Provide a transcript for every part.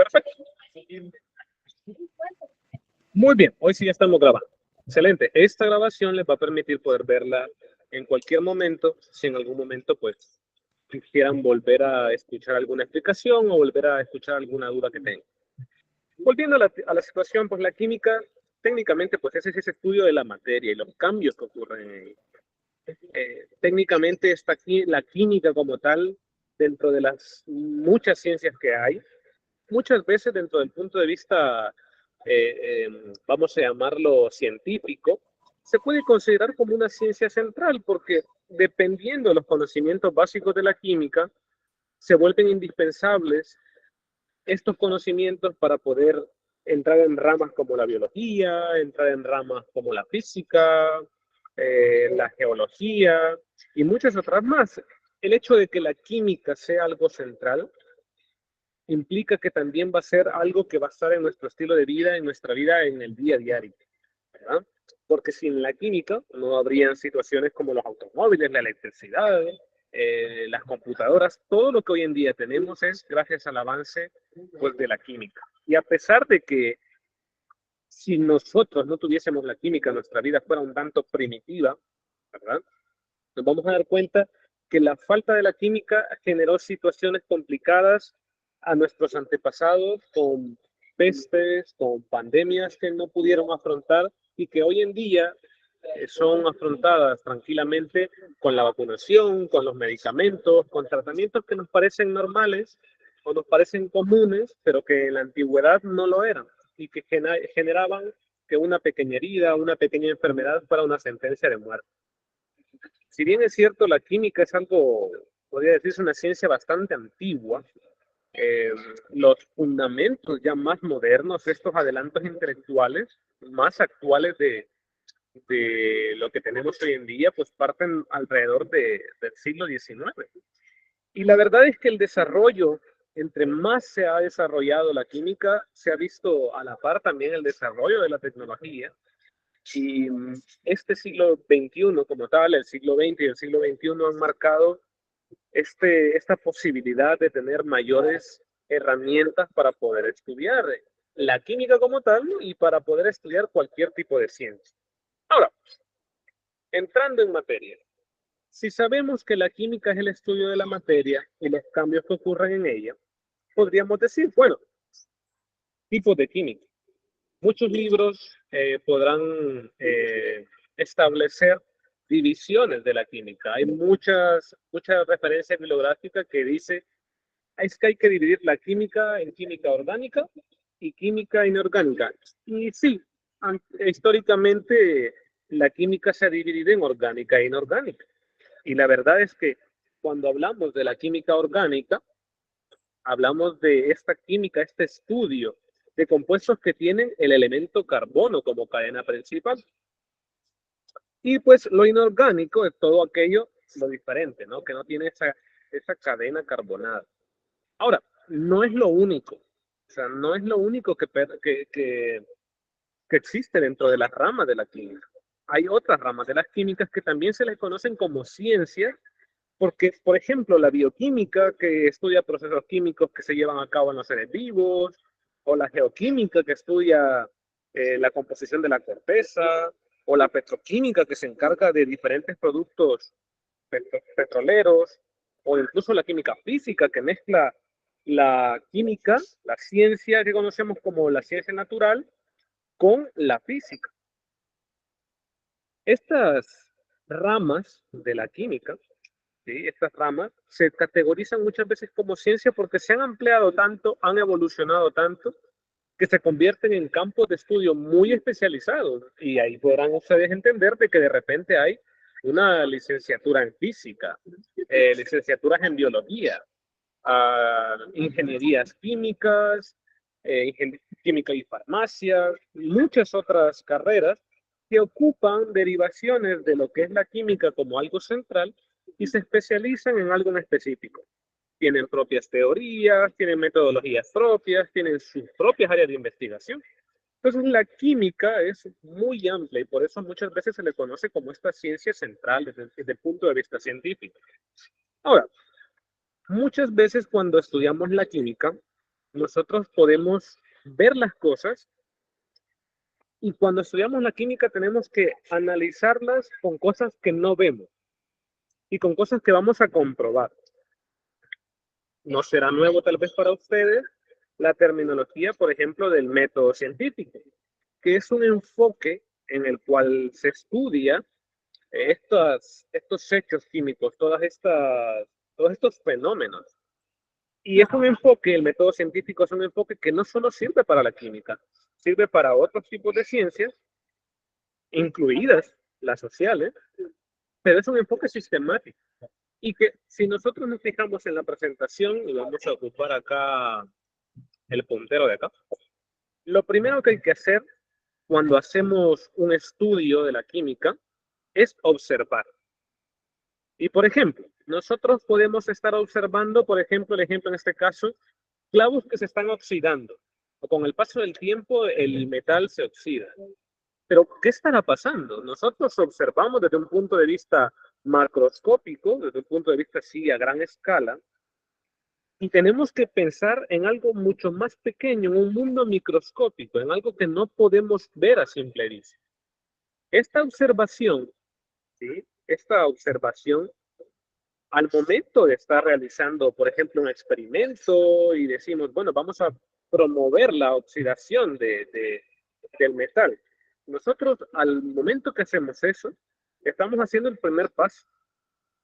Perfecto. Muy bien, hoy sí ya estamos grabando. Excelente. Esta grabación les va a permitir poder verla en cualquier momento, si en algún momento pues quisieran volver a escuchar alguna explicación o volver a escuchar alguna duda que tengan. Volviendo a la situación, pues la química, técnicamente, pues ese es ese estudio de la materia y los cambios que ocurren en ella. Técnicamente está aquí la química como tal, dentro de las muchas ciencias que hay, muchas veces dentro del punto de vista, vamos a llamarlo científico, se puede considerar como una ciencia central porque dependiendo de los conocimientos básicos de la química, se vuelven indispensables estos conocimientos para poder entrar en ramas como la biología, entrar en ramas como la física, la geología y muchas otras más. El hecho de que la química sea algo central implica que también va a ser algo que va a estar en nuestro estilo de vida, en nuestra vida, en el día a día, ¿verdad? Porque sin la química no habrían situaciones como los automóviles, la electricidad, las computadoras, todo lo que hoy en día tenemos es gracias al avance pues, de la química. Y a pesar de que si nosotros no tuviésemos la química, nuestra vida fuera un tanto primitiva, ¿verdad? Nos vamos a dar cuenta que la falta de la química generó situaciones complicadas a nuestros antepasados con pestes, con pandemias que no pudieron afrontar y que hoy en día son afrontadas tranquilamente con la vacunación, con los medicamentos, con tratamientos que nos parecen normales o nos parecen comunes, pero que en la antigüedad no lo eran y que generaban que una pequeña herida, una pequeña enfermedad fuera una sentencia de muerte. Si bien es cierto, la química es algo, podría decirse, una ciencia bastante antigua, eh, los fundamentos ya más modernos, estos adelantos intelectuales más actuales de lo que tenemos hoy en día, pues parten alrededor del siglo XIX. Y la verdad es que el desarrollo, entre más se ha desarrollado la química, se ha visto a la par también el desarrollo de la tecnología. Y este siglo XXI como tal, el siglo XX y el siglo XXI han marcado esta posibilidad de tener mayores herramientas para poder estudiar la química como tal y para poder estudiar cualquier tipo de ciencia. Ahora, entrando en materia, si sabemos que la química es el estudio de la materia y los cambios que ocurren en ella, podríamos decir, bueno, tipos de química. Muchos libros podrán establecer divisiones de la química. Hay muchas referencias bibliográficas que dice es que hay que dividir la química en química orgánica y química inorgánica. Y sí, históricamente la química se ha dividido en orgánica e inorgánica. Y la verdad es que cuando hablamos de la química orgánica, hablamos de esta química, este estudio de compuestos que tienen el elemento carbono como cadena principal. Y pues lo inorgánico es todo aquello, lo diferente, ¿no? Que no tiene esa cadena carbonada. Ahora, no es lo único, o sea, no es lo único que existe dentro de las ramas de la química. Hay otras ramas de las químicas que también se les conocen como ciencias, porque, por ejemplo, la bioquímica, que estudia procesos químicos que se llevan a cabo en los seres vivos, o la geoquímica, que estudia la composición de la corteza, o la petroquímica, que se encarga de diferentes productos petroleros, o incluso la química física, que mezcla la química, la ciencia que conocemos como la ciencia natural, con la física. Estas ramas de la química, ¿sí? Estas ramas se categorizan muchas veces como ciencia porque se han ampliado tanto, han evolucionado tanto, que se convierten en campos de estudio muy especializados. Y ahí podrán ustedes entender de que de repente hay una licenciatura en física, licenciaturas en biología, ingenierías químicas, química y farmacia, muchas otras carreras que ocupan derivaciones de lo que es la química como algo central y se especializan en algo en específico. Tienen propias teorías, tienen metodologías propias, tienen sus propias áreas de investigación. Entonces, la química es muy amplia y por eso muchas veces se le conoce como esta ciencia central desde el punto de vista científico. Ahora, muchas veces cuando estudiamos la química, nosotros podemos ver las cosas y cuando estudiamos la química tenemos que analizarlas con cosas que no vemos y con cosas que vamos a comprobar. No será nuevo tal vez para ustedes la terminología, por ejemplo, del método científico, que es un enfoque en el cual se estudia estos hechos químicos, todos estos fenómenos. Y es un enfoque, el método científico es un enfoque que no solo sirve para la química, sirve para otros tipos de ciencias, incluidas las sociales, pero es un enfoque sistemático. Y que si nosotros nos fijamos en la presentación, y vamos a ocupar acá el puntero de acá, lo primero que hay que hacer cuando hacemos un estudio de la química es observar. Y por ejemplo, nosotros podemos estar observando, por ejemplo, el ejemplo en este caso, clavos que se están oxidando. O con el paso del tiempo el metal se oxida. Pero, ¿qué estará pasando? Nosotros observamos desde un punto de vista macroscópico, desde un punto de vista sí a gran escala, y tenemos que pensar en algo mucho más pequeño, en un mundo microscópico, en algo que no podemos ver a simple vista. Esta observación, ¿sí? Esta observación, al momento de estar realizando, por ejemplo, un experimento y decimos, bueno, vamos a promover la oxidación del metal. Nosotros, al momento que hacemos eso, estamos haciendo el primer paso,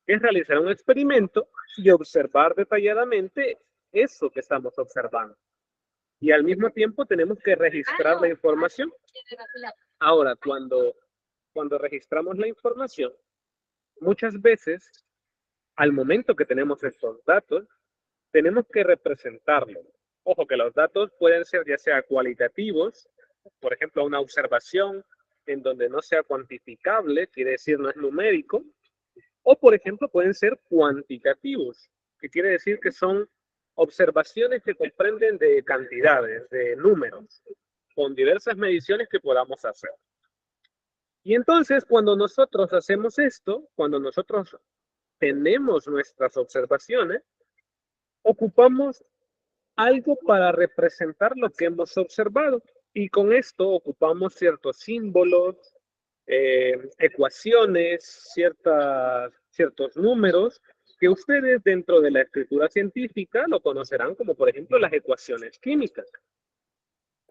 que es realizar un experimento y observar detalladamente eso que estamos observando. Y al mismo tiempo tenemos que registrar la información. Ahora, cuando registramos la información, muchas veces, al momento que tenemos estos datos, tenemos que representarlos. Ojo, que los datos pueden ser ya sea cualitativos, por ejemplo, una observación en donde no sea cuantificable, quiere decir no es numérico, o por ejemplo pueden ser cuantitativos, que quiere decir que son observaciones que comprenden de cantidades, de números, con diversas mediciones que podamos hacer. Y entonces cuando nosotros hacemos esto, cuando nosotros tenemos nuestras observaciones, ocupamos algo para representar lo que hemos observado. Y con esto ocupamos ciertos símbolos, ecuaciones, ciertos números que ustedes dentro de la escritura científica lo conocerán como, por ejemplo, las ecuaciones químicas.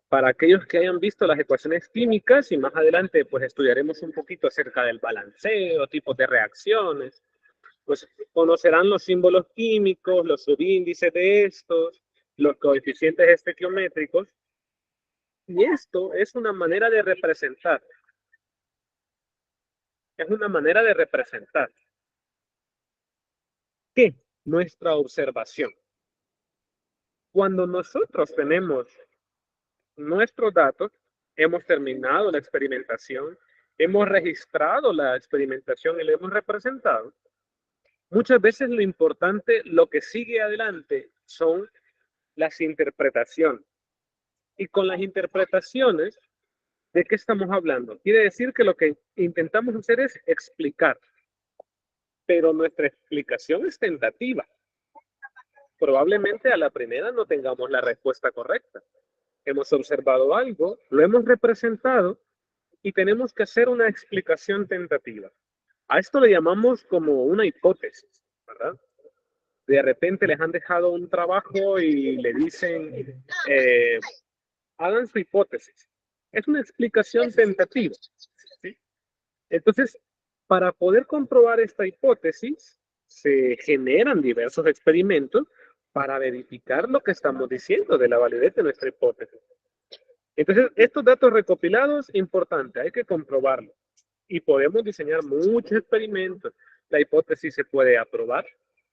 Para aquellos que hayan visto las ecuaciones químicas y más adelante pues estudiaremos un poquito acerca del balanceo, tipos de reacciones, pues conocerán los símbolos químicos, los subíndices de estos, los coeficientes estequiométricos, y esto es una manera de representar que nuestra observación. Cuando nosotros tenemos nuestros datos, hemos terminado la experimentación, hemos registrado la experimentación y la hemos representado, muchas veces lo importante, lo que sigue adelante son las interpretaciones. Y con las interpretaciones, ¿de qué estamos hablando? Quiere decir que lo que intentamos hacer es explicar, pero nuestra explicación es tentativa. Probablemente a la primera no tengamos la respuesta correcta. Hemos observado algo, lo hemos representado y tenemos que hacer una explicación tentativa. A esto le llamamos como una hipótesis, ¿verdad? De repente les han dejado un trabajo y le dicen, hagan su hipótesis. Es una explicación tentativa, ¿sí? Entonces, para poder comprobar esta hipótesis, se generan diversos experimentos para verificar lo que estamos diciendo de la validez de nuestra hipótesis. Entonces, estos datos recopilados, importante, hay que comprobarlo. Y podemos diseñar muchos experimentos. La hipótesis se puede aprobar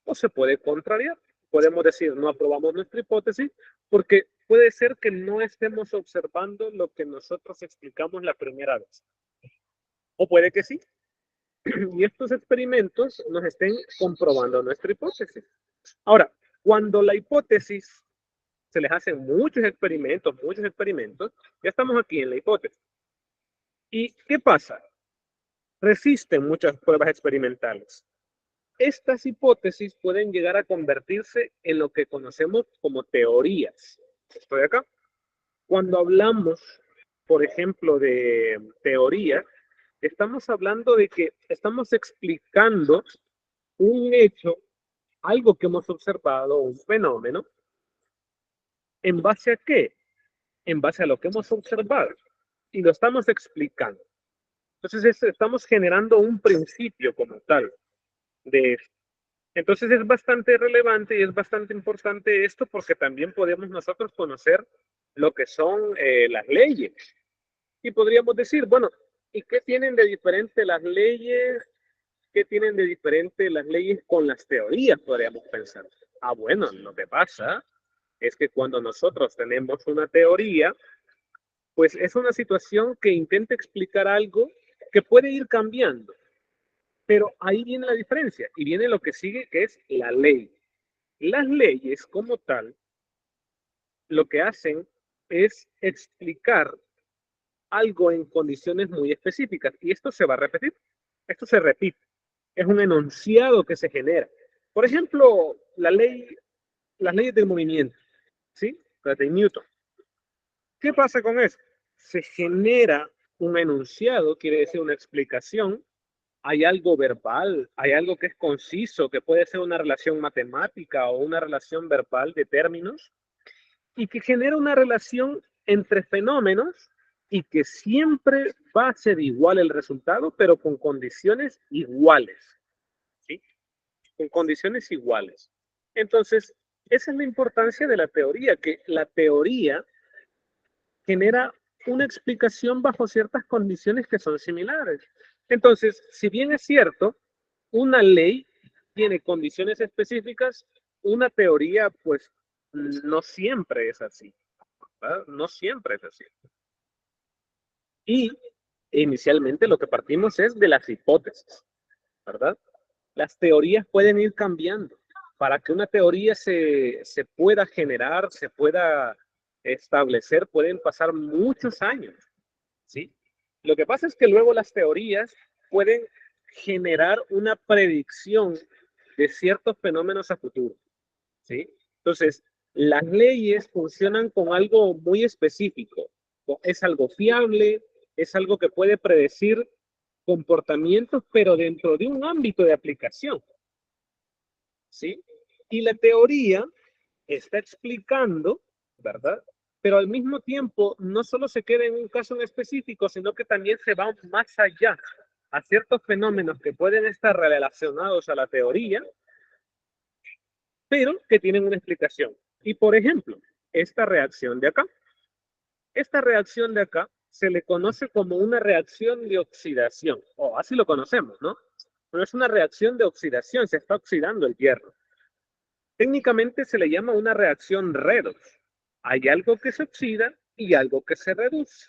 o se puede contrariar. Podemos decir, no aprobamos nuestra hipótesis porque puede ser que no estemos observando lo que nosotros explicamos la primera vez. O puede que sí. Y estos experimentos nos estén comprobando nuestra hipótesis. Ahora, cuando la hipótesis se les hacen muchos experimentos, ya estamos aquí en la hipótesis. ¿Y qué pasa? Resisten muchas pruebas experimentales. Estas hipótesis pueden llegar a convertirse en lo que conocemos como teorías. esto de acá. Cuando hablamos, por ejemplo, de teoría, estamos hablando de que estamos explicando un hecho, algo que hemos observado, un fenómeno, ¿en base a qué? En base a lo que hemos observado. Y lo estamos explicando. Entonces, estamos generando un principio como tal de esto. Entonces, es bastante relevante y es bastante importante esto porque también podemos nosotros conocer lo que son las leyes. Y podríamos decir, bueno, ¿y qué tienen de diferente las leyes? ¿Qué tienen de diferente las leyes con las teorías? Podríamos pensar. Ah, bueno, lo que pasa es que cuando nosotros tenemos una teoría, pues es una situación que intenta explicar algo que puede ir cambiando. Pero ahí viene la diferencia y viene lo que sigue, que es la ley. Las leyes como tal, lo que hacen es explicar algo en condiciones muy específicas y esto se va a repetir. Esto se repite. Es un enunciado que se genera. Por ejemplo, las leyes del movimiento, ¿sí? Las de Newton. ¿Qué pasa con eso? Se genera un enunciado, quiere decir una explicación. Hay algo verbal, hay algo que es conciso, que puede ser una relación matemática o una relación verbal de términos, y que genera una relación entre fenómenos y que siempre va a ser igual el resultado, pero con condiciones iguales, ¿sí? Con condiciones iguales. Entonces, esa es la importancia de la teoría, que la teoría genera una explicación bajo ciertas condiciones que son similares. Entonces, si bien es cierto, una ley tiene condiciones específicas, una teoría, pues, no siempre es así, ¿verdad? No siempre es así. Y inicialmente lo que partimos es de las hipótesis, ¿verdad? Las teorías pueden ir cambiando. Para que una teoría se pueda generar, se pueda establecer, pueden pasar muchos años, ¿sí? Lo que pasa es que luego las teorías pueden generar una predicción de ciertos fenómenos a futuro, ¿sí? Entonces, las leyes funcionan con algo muy específico. Es algo fiable, es algo que puede predecir comportamientos, pero dentro de un ámbito de aplicación, ¿sí? Y la teoría está explicando, ¿verdad? Pero al mismo tiempo no solo se queda en un caso en específico, sino que también se va más allá a ciertos fenómenos que pueden estar relacionados a la teoría, pero que tienen una explicación. Y por ejemplo, esta reacción de acá se le conoce como una reacción de oxidación, o así lo conocemos, ¿no? Pero es una reacción de oxidación, se está oxidando el hierro. Técnicamente se le llama una reacción redox. Hay algo que se oxida y algo que se reduce.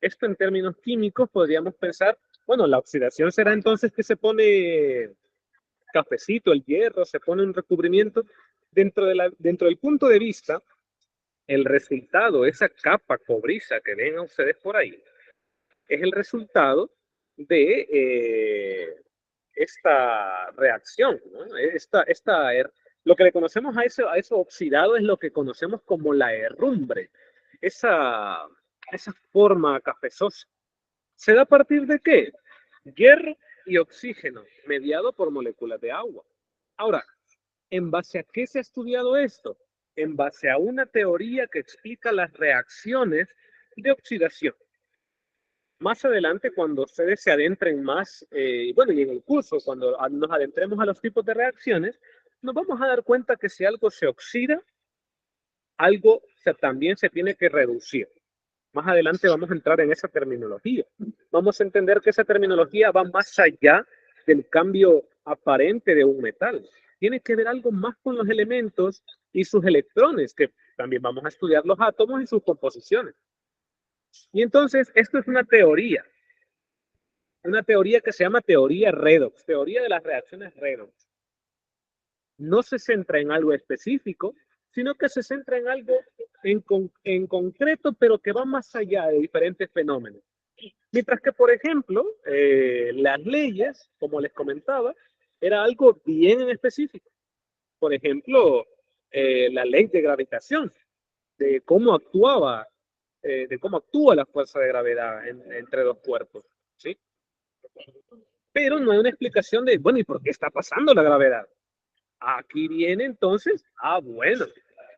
Esto en términos químicos podríamos pensar, bueno, la oxidación será entonces que se pone cafecito, el hierro, se pone un recubrimiento. Dentro del punto de vista, el resultado, esa capa cobriza que ven ustedes por ahí, es el resultado de esta reacción, ¿no? Lo que le conocemos a eso oxidado es lo que conocemos como la herrumbre, esa, esa forma cafezosa. ¿Se da a partir de qué? Hierro y oxígeno, mediado por moléculas de agua. Ahora, ¿en base a qué se ha estudiado esto? En base a una teoría que explica las reacciones de oxidación. Más adelante, cuando ustedes se adentren más, bueno, y en el curso, cuando nos adentremos a los tipos de reacciones, nos vamos a dar cuenta que si algo se oxida, algo también se tiene que reducir. Más adelante vamos a entrar en esa terminología. Vamos a entender que esa terminología va más allá del cambio aparente de un metal. Tiene que ver algo más con los elementos y sus electrones, que también vamos a estudiar los átomos y sus composiciones. Y entonces, esto es una teoría que se llama teoría redox, teoría de las reacciones redox. No se centra en algo específico, sino que se centra en algo en concreto, pero que va más allá de diferentes fenómenos. Mientras que, por ejemplo, las leyes, como les comentaba, era algo bien en específico. Por ejemplo, la ley de gravitación. de cómo actuaba, de cómo actúa la fuerza de gravedad entre dos cuerpos, ¿sí? Pero no hay una explicación de, bueno, ¿y por qué está pasando la gravedad? Aquí viene entonces, bueno,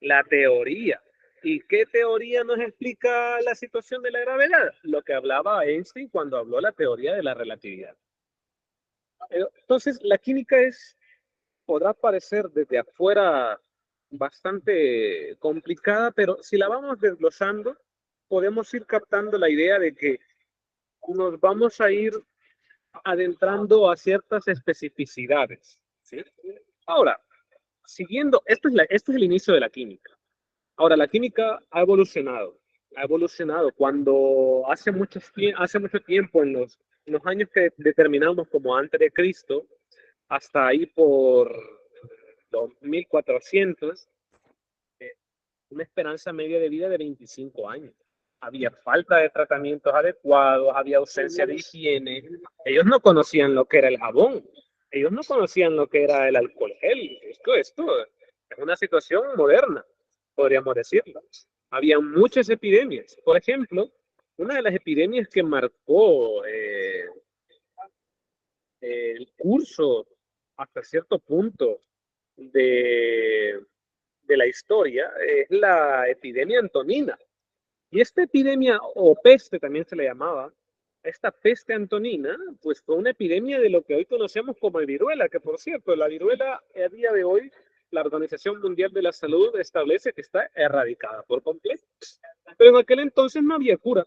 la teoría. ¿Y qué teoría nos explica la situación de la gravedad? Lo que hablaba Einstein cuando habló la teoría de la relatividad. Entonces, la química podrá parecer desde afuera bastante complicada, pero si la vamos desglosando, podemos ir captando la idea de que nos vamos a ir adentrando a ciertas especificidades, ¿sí? Ahora, siguiendo, esto es el inicio de la química. Ahora, la química ha evolucionado cuando hace mucho tiempo, en los años que determinamos como antes de Cristo, hasta ahí por los 1400, eh, una esperanza media de vida de 25 años. Había falta de tratamientos adecuados, había ausencia de higiene. Ellos no conocían lo que era el jabón, ellos no conocían lo que era el alcohol gel. Esto es una situación moderna, podríamos decirlo. Había muchas epidemias. Por ejemplo, una de las epidemias que marcó el curso hasta cierto punto de, de la historia es la epidemia antonina. Y esta epidemia, o peste también se le llamaba, esta peste antonina, pues fue una epidemia de lo que hoy conocemos como viruela, que por cierto, la viruela a día de hoy, la Organización Mundial de la Salud establece que está erradicada por completo. Pero en aquel entonces no había cura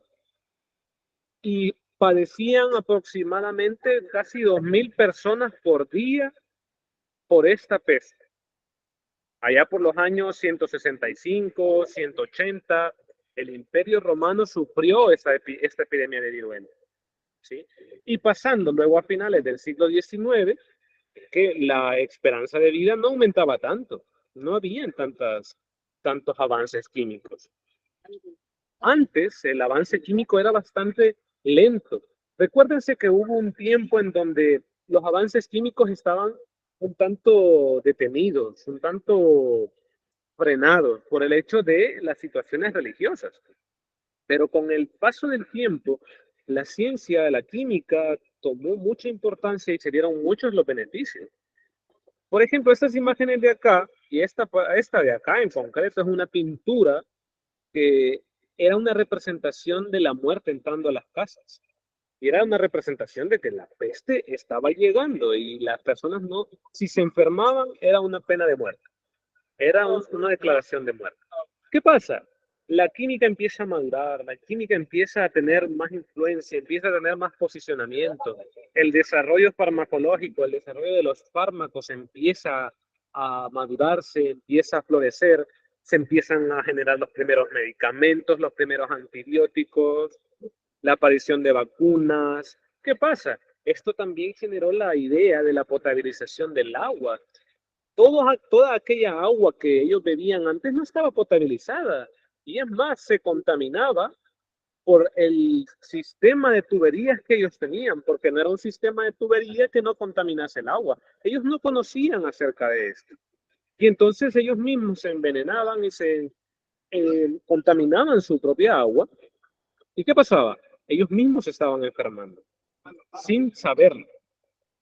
y padecían aproximadamente casi 2.000 personas por día por esta peste. Allá por los años 165, 180, el Imperio Romano sufrió esta epidemia de viruela, ¿sí? Y pasando luego a finales del siglo XIX, que la esperanza de vida no aumentaba tanto, no habían tantos avances químicos. Antes el avance químico era bastante lento. Recuérdense que hubo un tiempo en donde los avances químicos estaban un tanto detenidos, un tanto frenados por el hecho de las situaciones religiosas. Pero con el paso del tiempo, la ciencia, la química tomó mucha importancia y se dieron muchos los beneficios. Por ejemplo, estas imágenes de acá y esta de acá en concreto es una pintura que era una representación de la muerte entrando a las casas. Y era una representación de que la peste estaba llegando y las personas no, si se enfermaban, era una pena de muerte. Era una declaración de muerte. ¿Qué pasa? La química empieza a madurar, la química empieza a tener más influencia, empieza a tener más posicionamiento. El desarrollo farmacológico, el desarrollo de los fármacos empieza a madurarse, empieza a florecer, se empiezan a generar los primeros medicamentos, los primeros antibióticos, la aparición de vacunas. ¿Qué pasa? Esto también generó la idea de la potabilización del agua. Toda aquella agua que ellos bebían antes no estaba potabilizada y es más, se contaminaba por el sistema de tuberías que ellos tenían, porque no era un sistema de tubería que no contaminase el agua. Ellos no conocían acerca de esto. Y entonces ellos mismos se envenenaban y se contaminaban su propia agua. ¿Y qué pasaba? Ellos mismos se estaban enfermando sin saberlo.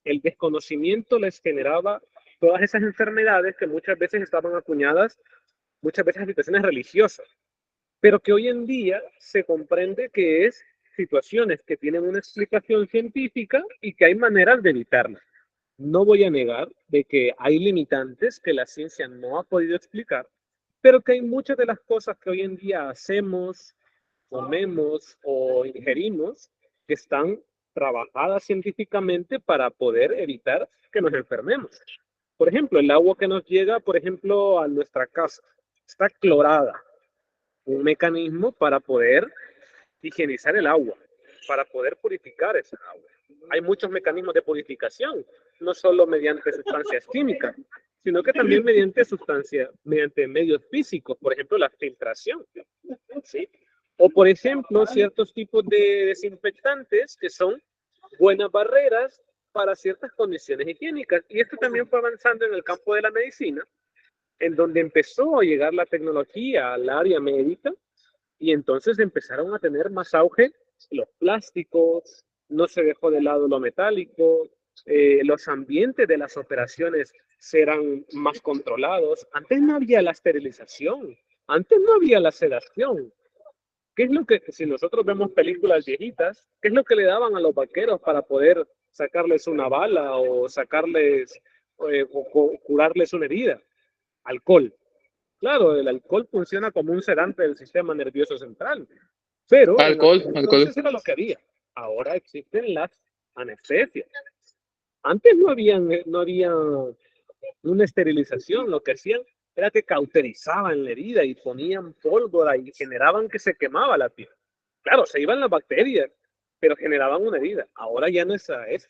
El desconocimiento les generaba todas esas enfermedades que muchas veces estaban acuñadas, muchas veces a situaciones religiosas, pero que hoy en día se comprende que es situaciones que tienen una explicación científica y que hay maneras de evitarlas. No voy a negar de que hay limitantes que la ciencia no ha podido explicar, pero que hay muchas de las cosas que hoy en día hacemos, comemos o ingerimos que están trabajadas científicamente para poder evitar que nos enfermemos. Por ejemplo, el agua que nos llega, por ejemplo, a nuestra casa está clorada, un mecanismo para poder higienizar el agua, para poder purificar esa agua. Hay muchos mecanismos de purificación, no solo mediante sustancias químicas, sino que también mediante medios físicos, por ejemplo, la filtración, ¿sí? O, por ejemplo, ciertos tipos de desinfectantes que son buenas barreras para ciertas condiciones higiénicas. Y esto también fue avanzando en el campo de la medicina, en donde empezó a llegar la tecnología al área médica y entonces empezaron a tener más auge los plásticos, no se dejó de lado lo metálico, los ambientes de las operaciones serán más controlados. Antes no había la esterilización, antes no había la sedación. ¿Qué es lo que, si nosotros vemos películas viejitas, qué es lo que le daban a los vaqueros para poder sacarles una bala o sacarles o curarles una herida? Alcohol. Claro, el alcohol funciona como un sedante del sistema nervioso central, pero en Alcohol, aquel alcohol. entonces era lo que había. Ahora existen las anestesias. Antes no había una esterilización, lo que hacían era que cauterizaban la herida y ponían pólvora y generaban que se quemaba la piel. Claro, se iban las bacterias, pero generaban una herida. Ahora ya no es eso.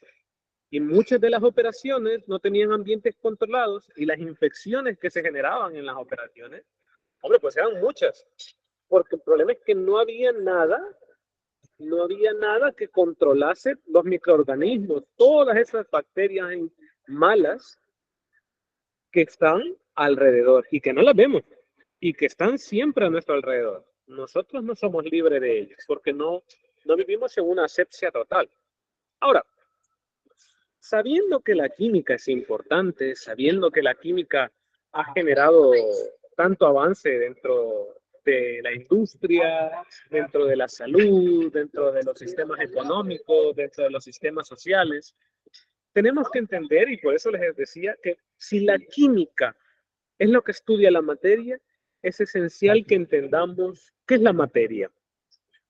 Y muchas de las operaciones no tenían ambientes controlados y las infecciones que se generaban en las operaciones, hombre, pues eran muchas. Porque el problema es que no había nada que controlase los microorganismos, todas esas bacterias malas que están alrededor y que no las vemos y que están siempre a nuestro alrededor. Nosotros no somos libres de ellas porque no vivimos en una asepsia total. Ahora, sabiendo que la química es importante, sabiendo que la química ha generado tanto avance dentro de la industria, dentro de la salud, dentro de los sistemas económicos, dentro de los sistemas sociales, tenemos que entender, y por eso les decía, que si la química es lo que estudia la materia, es esencial que entendamos qué es la materia.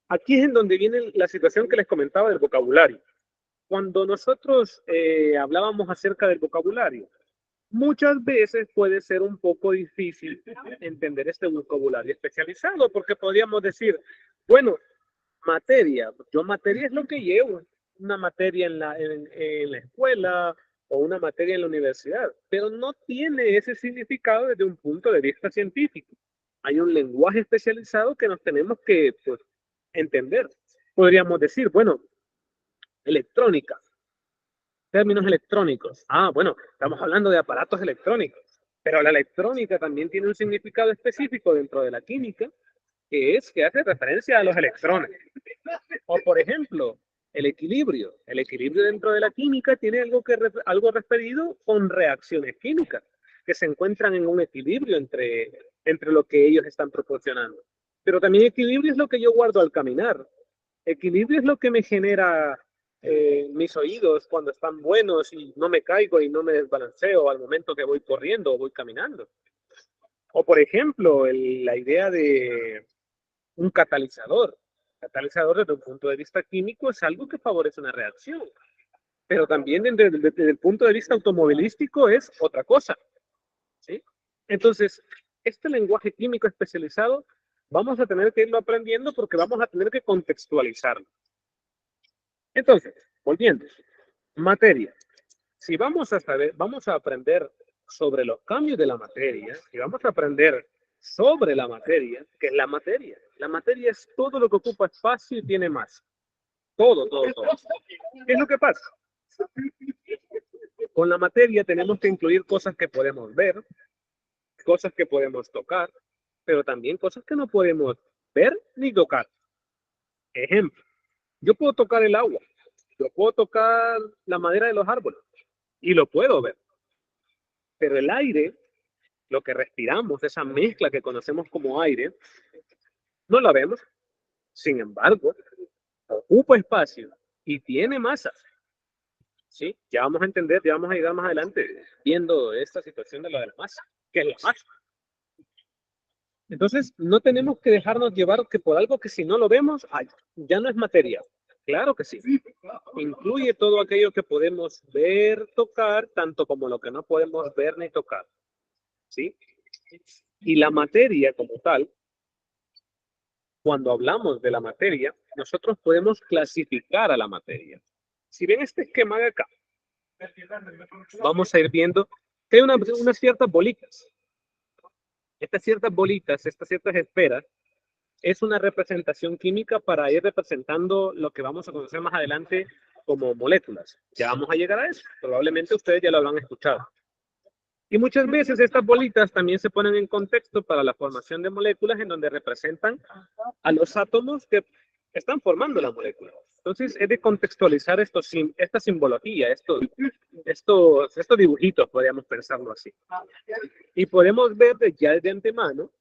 Aquí es en donde viene la situación que les comentaba del vocabulario. Cuando nosotros hablábamos acerca del vocabulario, muchas veces puede ser un poco difícil entender este vocabulario especializado, porque podríamos decir, bueno, materia, yo materia es lo que llevo, una materia en la escuela o una materia en la universidad, pero no tiene ese significado desde un punto de vista científico. Hay un lenguaje especializado que nos tenemos que pues, entender. Podríamos decir, bueno, electrónica, términos electrónicos. Ah, bueno, estamos hablando de aparatos electrónicos, pero la electrónica también tiene un significado específico dentro de la química, que es que hace referencia a los electrones. O, por ejemplo, el equilibrio. El equilibrio dentro de la química tiene algo referido con reacciones químicas, que se encuentran en un equilibrio entre lo que ellos están proporcionando. Pero también equilibrio es lo que yo guardo al caminar. Equilibrio es lo que me genera mis oídos cuando están buenos y no me caigo y no me desbalanceo al momento que voy corriendo o voy caminando. O por ejemplo, la idea de un catalizador. Catalizador desde un punto de vista químico es algo que favorece una reacción, pero también desde el punto de vista automovilístico es otra cosa. ¿Sí? Entonces, este lenguaje químico especializado vamos a tener que irlo aprendiendo porque vamos a tener que contextualizarlo. Entonces, volviendo, materia. Si vamos a aprender sobre los cambios de la materia, y vamos a aprender sobre la materia, ¿qué es la materia? La materia es todo lo que ocupa espacio y tiene masa. Todo, todo, todo. ¿Qué es lo que pasa? Con la materia tenemos que incluir cosas que podemos ver, cosas que podemos tocar, pero también cosas que no podemos ver ni tocar. Ejemplo, yo puedo tocar el agua, yo puedo tocar la madera de los árboles y lo puedo ver, pero el aire, lo que respiramos, esa mezcla que conocemos como aire, no la vemos. Sin embargo, ocupa espacio y tiene masa. ¿Sí? Ya vamos a entender, ya vamos a llegar más adelante viendo esta situación de lo de la masa, que es la masa. Entonces, no tenemos que dejarnos llevar que por algo que si no lo vemos, ay, ya no es materia. Claro que sí. Incluye todo aquello que podemos ver, tocar, tanto como lo que no podemos ver ni tocar. ¿Sí? Y la materia como tal, cuando hablamos de la materia, nosotros podemos clasificar a la materia. Si ven este esquema de acá, vamos a ir viendo que hay unas ciertas bolitas. Estas ciertas esferas, es una representación química para ir representando lo que vamos a conocer más adelante como moléculas. Ya vamos a llegar a eso. Probablemente ustedes ya lo habrán escuchado. Y muchas veces estas bolitas también se ponen en contexto para la formación de moléculas en donde representan a los átomos que están formando la molécula. Entonces, es de contextualizar esta simbología, estos dibujitos, podríamos pensarlo así. Y podemos ver ya de antemano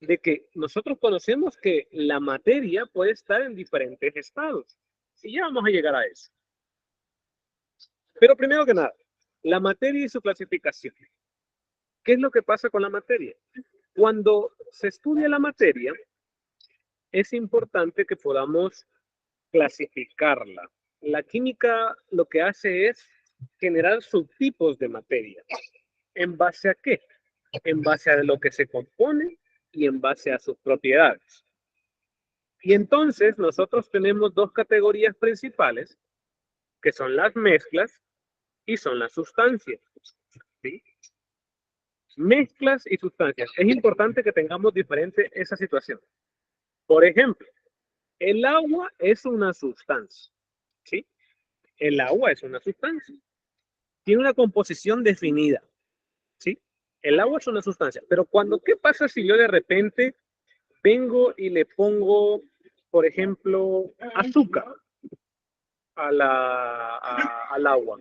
de que nosotros conocemos que la materia puede estar en diferentes estados. Y ya vamos a llegar a eso. Pero primero que nada, la materia y su clasificación. ¿Qué es lo que pasa con la materia? Cuando se estudia la materia, es importante que podamos clasificarla. La química lo que hace es generar subtipos de materia. ¿En base a qué? En base a lo que se compone y en base a sus propiedades. Y entonces nosotros tenemos dos categorías principales, que son las mezclas y son las sustancias. ¿Sí? Mezclas y sustancias. Es importante que tengamos diferente esa situación. Por ejemplo, el agua es una sustancia. ¿Sí? El agua es una sustancia. Tiene una composición definida. ¿Sí? El agua es una sustancia. Pero ¿qué pasa si yo de repente vengo y le pongo, por ejemplo, azúcar al agua?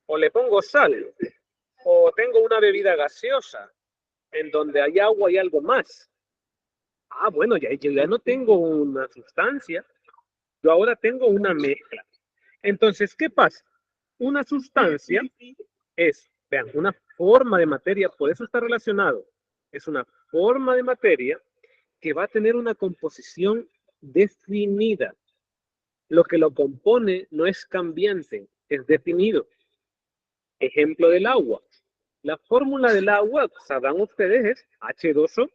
O le pongo sal. O tengo una bebida gaseosa en donde hay agua y algo más. Ah, bueno, yo ya no tengo una sustancia, yo ahora tengo una mezcla. Entonces, ¿qué pasa? Una sustancia es, vean, una forma de materia, por eso está relacionado. Es una forma de materia que va a tener una composición definida. Lo que lo compone no es cambiante, es definido. Ejemplo del agua. La fórmula del agua, sabrán ustedes, es H2O.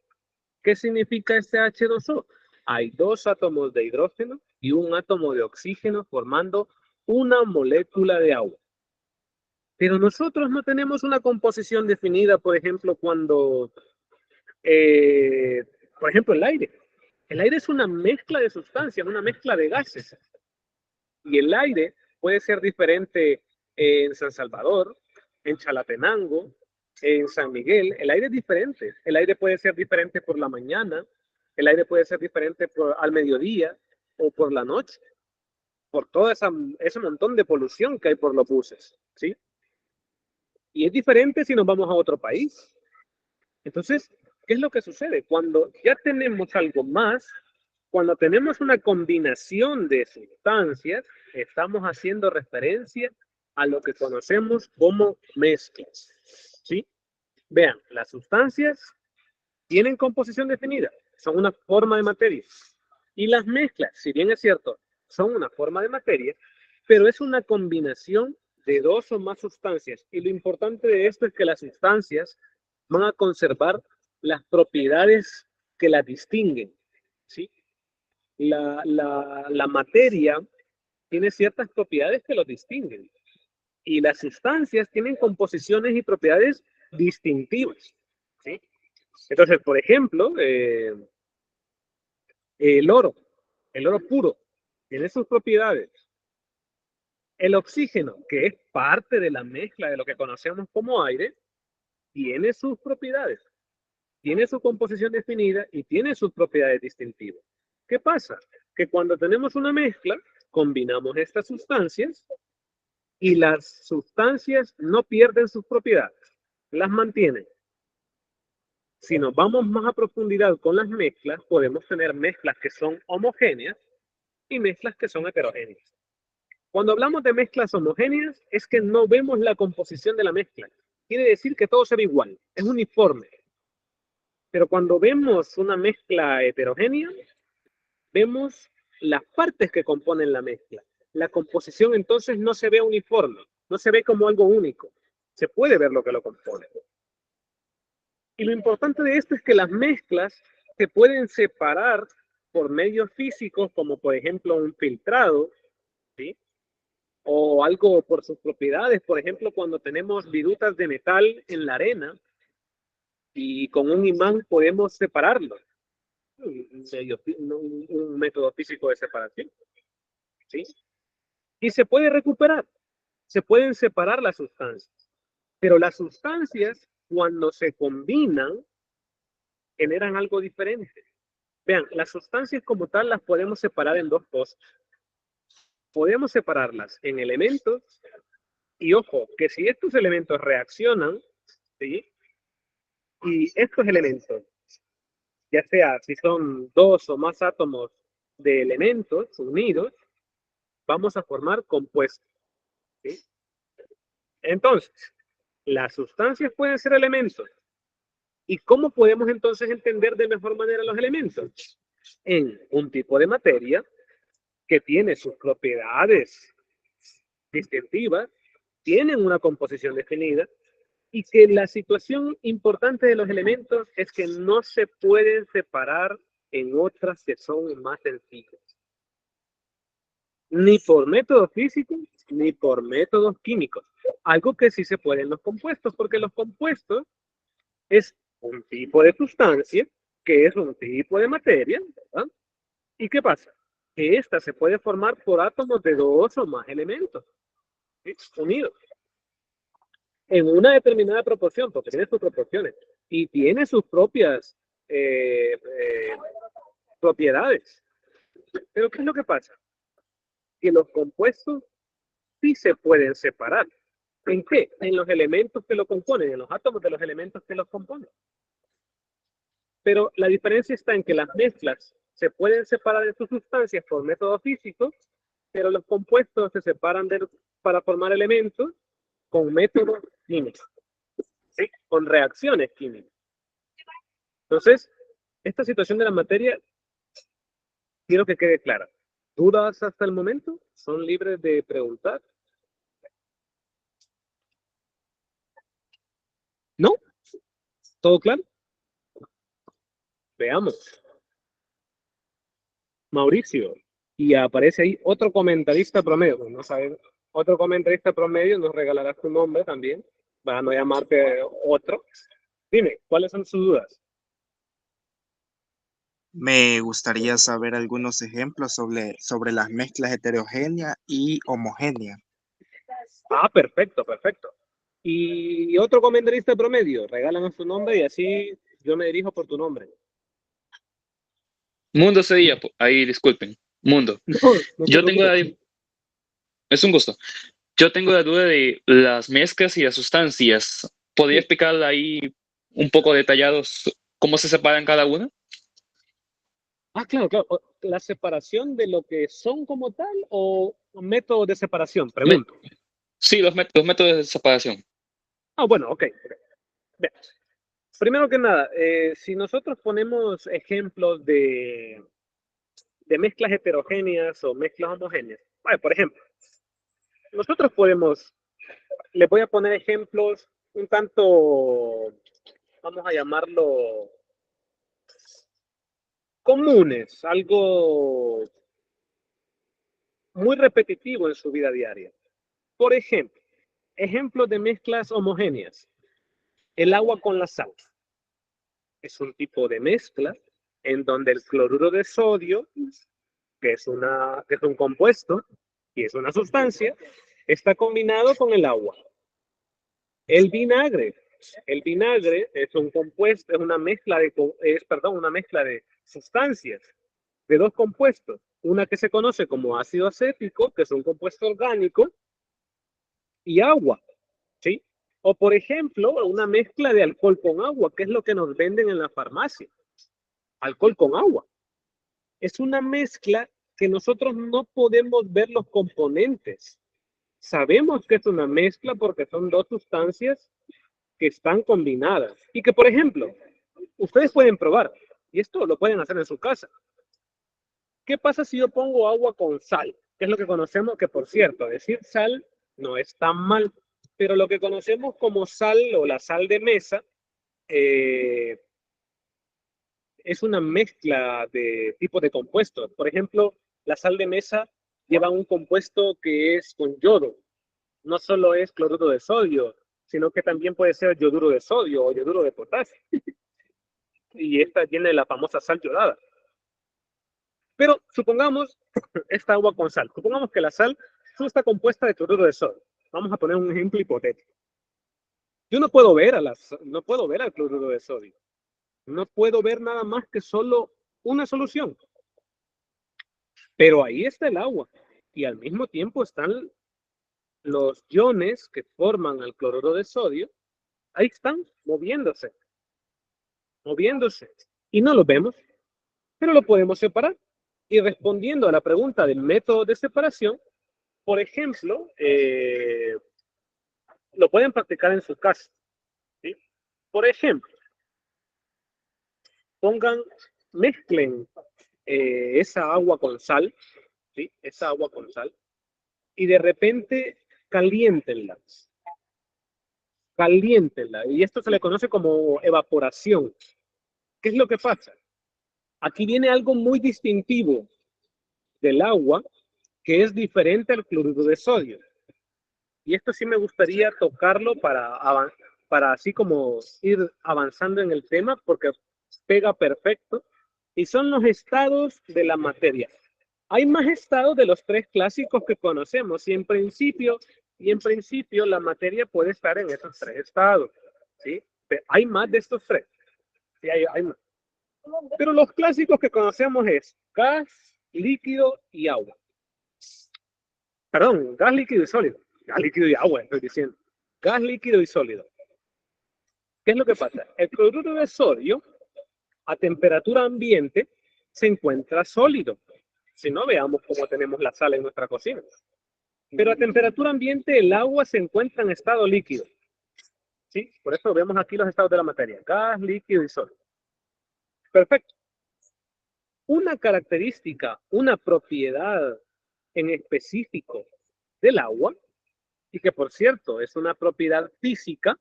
¿Qué significa este H2O? Hay dos átomos de hidrógeno y un átomo de oxígeno formando una molécula de agua. Pero nosotros no tenemos una composición definida, por ejemplo, por ejemplo, el aire. El aire es una mezcla de sustancias, una mezcla de gases. Y el aire puede ser diferente en San Salvador, en Chalatenango, en San Miguel. El aire es diferente. El aire puede ser diferente por la mañana, el aire puede ser diferente al mediodía o por la noche, por todo ese montón de polución que hay por los buses, ¿sí? Y es diferente si nos vamos a otro país. Entonces, ¿qué es lo que sucede? Cuando ya tenemos algo más, cuando tenemos una combinación de sustancias, estamos haciendo referencia a lo que conocemos como mezclas. ¿Sí? Vean, las sustancias tienen composición definida, son una forma de materia. Y las mezclas, si bien es cierto, son una forma de materia, pero es una combinación de dos o más sustancias. Y lo importante de esto es que las sustancias van a conservar las propiedades que las distinguen. ¿Sí? La materia tiene ciertas propiedades que los distinguen y las sustancias tienen composiciones y propiedades distintivas. ¿Sí? Entonces, por ejemplo, el oro, el oro puro, tiene sus propiedades. El oxígeno, que es parte de la mezcla de lo que conocemos como aire, tiene sus propiedades, tiene su composición definida y tiene sus propiedades distintivas. ¿Qué pasa? Que cuando tenemos una mezcla, combinamos estas sustancias y las sustancias no pierden sus propiedades, las mantienen. Si nos vamos más a profundidad con las mezclas, podemos tener mezclas que son homogéneas y mezclas que son heterogéneas. Cuando hablamos de mezclas homogéneas, es que no vemos la composición de la mezcla. Quiere decir que todo se ve igual, es uniforme. Pero cuando vemos una mezcla heterogénea, vemos las partes que componen la mezcla. La composición entonces no se ve uniforme, no se ve como algo único. Se puede ver lo que lo compone. Y lo importante de esto es que las mezclas se pueden separar por medios físicos, como por ejemplo un filtrado, ¿sí? O algo por sus propiedades. Por ejemplo, cuando tenemos virutas de metal en la arena y con un imán podemos separarlo. Un método físico de separación. ¿Sí? Y se puede recuperar. Se pueden separar las sustancias. Pero las sustancias cuando se combinan, generan algo diferente. Vean, las sustancias como tal las podemos separar en dos cosas. Podemos separarlas en elementos y ojo, que si estos elementos reaccionan, ¿sí? Y estos elementos, ya sea si son dos o más átomos de elementos unidos, vamos a formar compuestos, ¿sí? Entonces, las sustancias pueden ser elementos. ¿Y cómo podemos entonces entender de mejor manera los elementos? En un tipo de materia que tiene sus propiedades distintivas, tienen una composición definida y que la situación importante de los elementos es que no se pueden separar en otras que son más sencillas. Ni por métodos físicos, ni por métodos químicos. Algo que sí se puede en los compuestos, porque los compuestos es un tipo de sustancia que es un tipo de materia, ¿verdad? ¿Y qué pasa? Que esta se puede formar por átomos de dos o más elementos, ¿sí? Unidos en una determinada proporción, porque tiene sus proporciones y tiene sus propias eh, eh, propiedades. Pero ¿qué es lo que pasa? Que los compuestos sí se pueden separar. ¿En qué? En los elementos que lo componen, en los átomos de los elementos que los componen. Pero la diferencia está en que las mezclas se pueden separar de sus sustancias por métodos físicos, pero los compuestos se separan para formar elementos con métodos químicos, ¿sí? Con reacciones químicas. Entonces, esta situación de la materia, quiero que quede clara. ¿Dudas hasta el momento? ¿Son libres de preguntar? ¿No? ¿Todo claro? Veamos. Mauricio. Y aparece ahí otro comentarista promedio. No sabes, otro comentarista promedio nos regalará su nombre también, para no llamarte otro. Dime, ¿cuáles son sus dudas? Me gustaría saber algunos ejemplos sobre las mezclas heterogénea y homogénea. Ah, perfecto, perfecto. Y otro comentarista promedio, regálanos su nombre y así yo me dirijo por tu nombre. Mundo Cedilla, ahí disculpen. Mundo. No, no te Yo tengo preocupes. ahí, es un gusto. Yo tengo la duda de las mezclas y las sustancias. ¿Podría Sí. explicar ahí un poco detallados cómo se separan cada una? Ah, claro, claro. La separación de lo que son como tal o método de separación, Me- pregunto. sí, los métodos de separación. Ah, bueno, ok. Bien. Primero que nada, si nosotros ponemos ejemplos de mezclas heterogéneas o mezclas homogéneas, vale, por ejemplo, nosotros podemos, les voy a poner ejemplos un tanto, vamos a llamarlo, comunes, algo muy repetitivo en su vida diaria. Por ejemplo, ejemplos de mezclas homogéneas. El agua con la sal. Es un tipo de mezcla en donde el cloruro de sodio, que es un compuesto y es una sustancia, está combinado con el agua. El vinagre. El vinagre es un compuesto, es una mezcla una mezcla de sustancias de dos compuestos. Una que se conoce como ácido acético, que es un compuesto orgánico, y agua, ¿sí? O por ejemplo, una mezcla de alcohol con agua, que es lo que nos venden en la farmacia. Alcohol con agua. Es una mezcla que nosotros no podemos ver los componentes. Sabemos que es una mezcla porque son dos sustancias que están combinadas y que, por ejemplo, ustedes pueden probar, y esto lo pueden hacer en su casa. ¿Qué pasa si yo pongo agua con sal? Que es lo que conocemos, que por cierto, decir sal no es tan mal, pero lo que conocemos como sal o la sal de mesa eh, es una mezcla de tipos de compuestos. Por ejemplo, la sal de mesa lleva un compuesto que es con yodo. No solo es cloruro de sodio, sino que también puede ser yoduro de sodio o yoduro de potasio. Y esta tiene la famosa sal yodada. Pero supongamos esta agua con sal. Supongamos que la sal solo está compuesta de cloruro de sodio. Vamos a poner un ejemplo hipotético. Yo no puedo ver al cloruro de sodio. No puedo ver nada más que solo una solución. Pero ahí está el agua. Y al mismo tiempo están los iones que forman el cloruro de sodio. Ahí están, moviéndose. Y no los vemos, pero lo podemos separar. Y respondiendo a la pregunta del método de separación, por ejemplo, lo pueden practicar en su casa, ¿sí? Por ejemplo, mezclen esa agua con sal, ¿sí? Esa agua con sal, y de repente caliéntenla. Y esto se le conoce como evaporación. ¿Qué es lo que pasa? Aquí viene algo muy distintivo del agua que es diferente al cloruro de sodio. Y esto sí me gustaría tocarlo para así como ir avanzando en el tema, porque pega perfecto. Y son los estados de la materia. Hay más estados de los tres clásicos que conocemos y en principio la materia puede estar en esos tres estados, ¿sí? Pero hay más de estos tres, sí, hay más. Pero los clásicos que conocemos es gas, líquido y agua. Perdón, gas, líquido y sólido. Gas, líquido y agua, estoy diciendo. Gas, líquido y sólido. ¿Qué es lo que pasa? El cloruro de sodio a temperatura ambiente se encuentra sólido. Si no, veamos cómo tenemos la sal en nuestra cocina. Pero a temperatura ambiente el agua se encuentra en estado líquido. ¿Sí? Por eso vemos aquí los estados de la materia. Gas, líquido y sólido. Perfecto. Una característica, una propiedad en específico del agua, y que por cierto es una propiedad física,